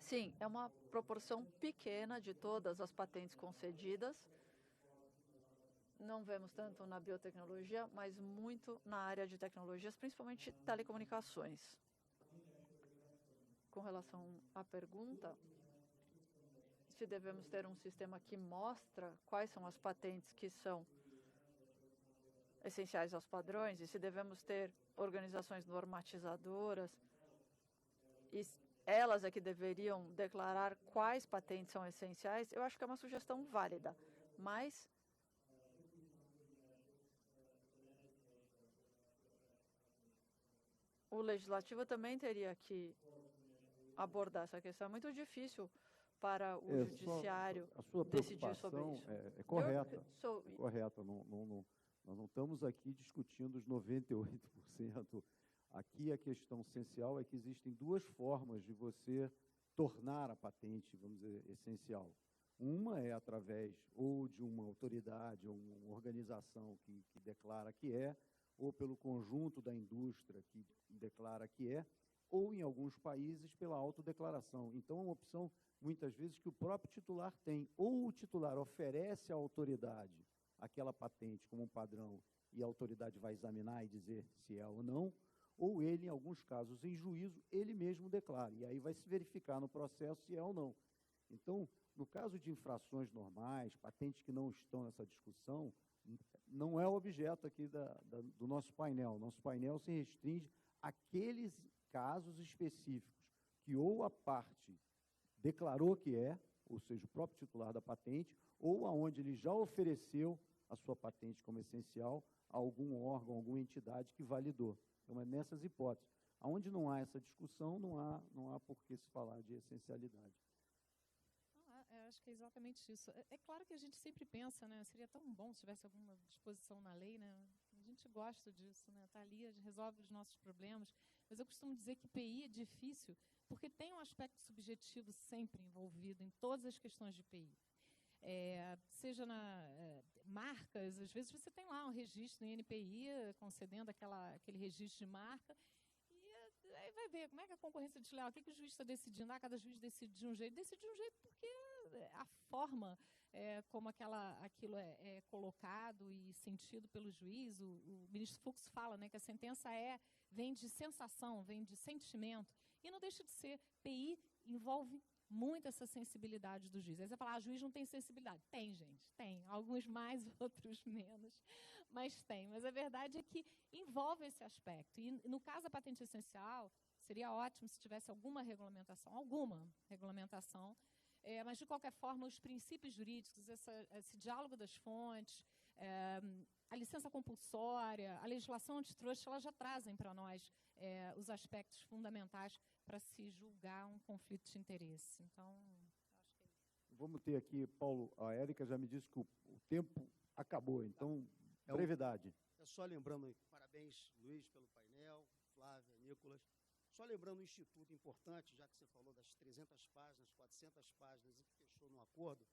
sim, é uma proporção pequena de todas as patentes concedidas. Não vemos tanto na biotecnologia, mas muito na área de tecnologias, principalmente telecomunicações. Com relação à pergunta, se devemos ter um sistema que mostra quais são as patentes que são essenciais aos padrões e se devemos ter organizações normatizadoras e elas é que deveriam declarar quais patentes são essenciais, eu acho que é uma sugestão válida, mas o legislativo também teria que abordar essa questão. É muito difícil para o judiciário a sua decidir sobre preocupação isso. é correta. Sou- Correta. Nós não estamos aqui discutindo os 98%. Aqui a questão essencial é que existem duas formas de você tornar a patente, vamos dizer, essencial. Uma é através ou de uma autoridade ou uma organização que declara que é, ou pelo conjunto da indústria que declara que é, ou, em alguns países, pela autodeclaração. Então, é uma opção, muitas vezes, que o próprio titular tem. Ou o titular oferece à autoridade aquela patente como um padrão e a autoridade vai examinar e dizer se é ou não, ou ele, em alguns casos, em juízo, ele mesmo declara. E aí vai se verificar no processo se é ou não. Então, no caso de infrações normais, patentes que não estão nessa discussão, não é o objeto aqui do nosso painel. Nosso painel se restringe àqueles casos específicos que ou a parte declarou que é, ou seja, o próprio titular da patente, ou aonde ele já ofereceu a sua patente como essencial a algum órgão, alguma entidade que validou. Então, é nessas hipóteses. Onde não há essa discussão, não há por que se falar de essencialidade. Acho que é exatamente isso. É claro que a gente sempre pensa, né? Seria tão bom se tivesse alguma disposição na lei, né? A gente gosta disso, né? Está ali, resolve os nossos problemas. Mas eu costumo dizer que PI é difícil porque tem um aspecto subjetivo sempre envolvido em todas as questões de PI. Seja na marcas, às vezes você tem lá um registro no INPI concedendo aquele registro de marca, e aí vai ver como é que a concorrência desleal, o que o juiz está decidindo. Cada juiz decide de um jeito porque a forma como aquilo é colocado e sentido pelo juiz. O ministro Fux fala, né, que a sentença vem de sensação, vem de sentimento, e não deixa de ser. PI envolve muito essa sensibilidade do juiz. Aí você fala, juiz não tem sensibilidade. Tem, gente, tem. Alguns mais, outros menos, mas tem. Mas a verdade é que envolve esse aspecto. E no caso da patente essencial, seria ótimo se tivesse alguma regulamentação, mas, de qualquer forma, os princípios jurídicos, esse diálogo das fontes, a licença compulsória, a legislação antitruste, elas já trazem para nós os aspectos fundamentais para se julgar um conflito de interesse. Então, acho que é isso. Vamos ter aqui, Paulo, a Érica já me disse que o tempo acabou, então, brevidade. Só lembrando, parabéns, Luiz, pelo painel, Flávia, Nicolas. Só lembrando um instituto importante, já que você falou das 300 páginas, 400 páginas, e que fechou num acordo,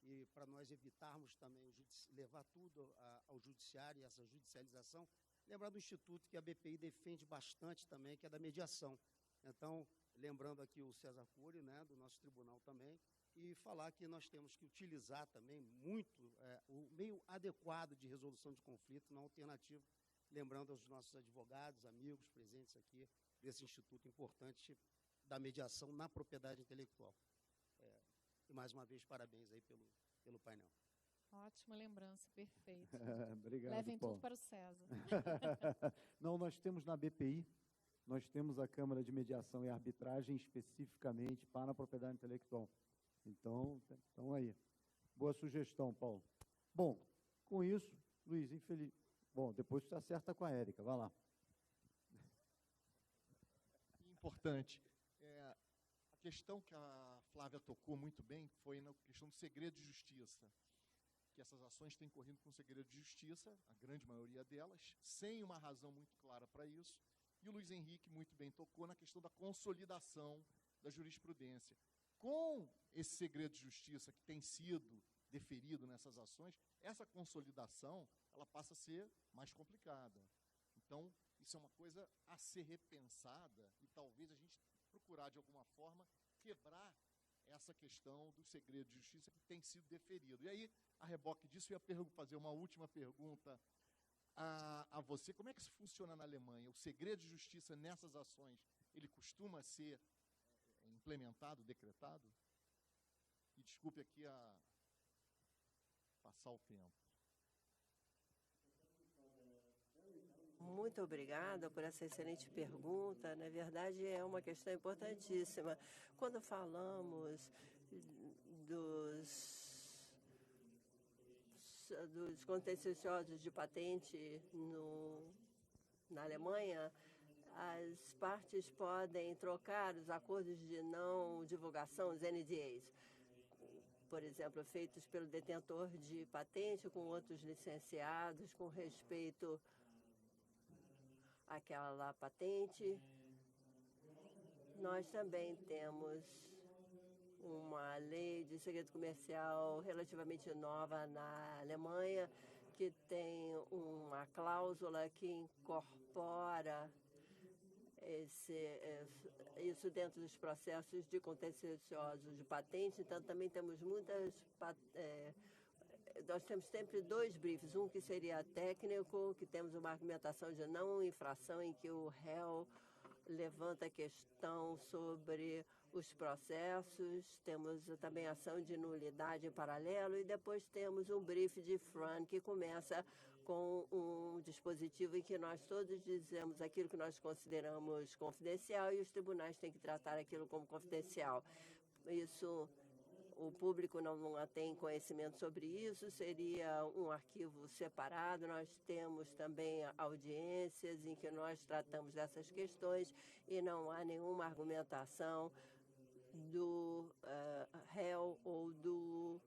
e para nós evitarmos também levar tudo ao judiciário e essa judicialização, lembrar do instituto que a BPI defende bastante também, que é da mediação. Então, lembrando aqui o César Cury, né, do nosso tribunal também, e falar que nós temos que utilizar também muito o meio adequado de resolução de conflito, não alternativo, lembrando aos nossos advogados, amigos presentes aqui, desse instituto importante da mediação na propriedade intelectual. E, mais uma vez, parabéns aí pelo painel. Ótima lembrança, perfeito. Obrigado, Levem Paulo. tudo para o César. Não, nós temos na BPI, nós temos a Câmara de Mediação e Arbitragem especificamente para a propriedade intelectual. Então aí. Boa sugestão, Paulo. Bom, com isso, Luiz, Bom, depois você acerta com a Érica, vai lá. Importante. A questão que a Flávia tocou muito bem foi na questão do segredo de justiça, que essas ações têm corrido com segredo de justiça, a grande maioria delas, sem uma razão muito clara para isso, e o Luiz Henrique muito bem tocou na questão da consolidação da jurisprudência. Com esse segredo de justiça que tem sido deferido nessas ações, essa consolidação ela passa a ser mais complicada. Então, Isso é uma coisa a ser repensada e talvez a gente procurar, de alguma forma, quebrar essa questão do segredo de justiça que tem sido deferido. E aí, a reboque disso, eu ia fazer uma última pergunta a você. Como é que isso funciona na Alemanha? O segredo de justiça nessas ações, ele costuma ser implementado, decretado? E desculpe aqui passar o tempo. Muito obrigada por essa excelente pergunta. Na verdade, é uma questão importantíssima. Quando falamos dos contenciosos de patente na Alemanha, as partes podem trocar os acordos de não divulgação, os NDAs, por exemplo, feitos pelo detentor de patente com outros licenciados com respeito àquela patente. Nós também temos uma lei de segredo comercial relativamente nova na Alemanha, que tem uma cláusula que incorpora isso dentro dos processos de contenciosos de patente. Então, também temos nós temos sempre dois briefs, um que seria técnico, que temos uma argumentação de não infração, em que o réu levanta a questão sobre os processos, temos também ação de nulidade em paralelo, e depois temos um brief de front, que começa com um dispositivo em que nós todos dizemos aquilo que nós consideramos confidencial e os tribunais têm que tratar aquilo como confidencial. Isso, o público não tem conhecimento sobre isso, seria um arquivo separado. Nós temos também audiências em que nós tratamos dessas questões e não há nenhuma argumentação do réu ou do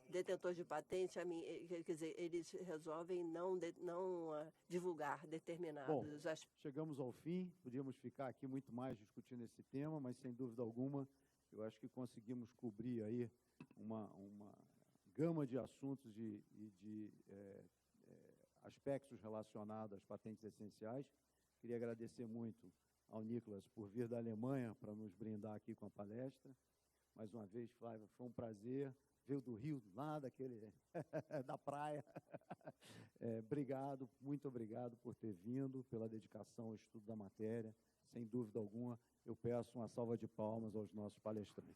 detentor de patente. Quer dizer, eles resolvem não divulgar determinados aspectos. Chegamos ao fim, podíamos ficar aqui muito mais discutindo esse tema, mas sem dúvida alguma, eu acho que conseguimos cobrir aí uma gama de assuntos e de aspectos relacionados às patentes essenciais. Queria agradecer muito ao Nicolas por vir da Alemanha para nos brindar aqui com a palestra. Mais uma vez, Flávia, foi um prazer. Veio do Rio, lá da praia. Obrigado, muito obrigado por ter vindo, pela dedicação ao estudo da matéria. Sem dúvida alguma, eu peço uma salva de palmas aos nossos palestrantes.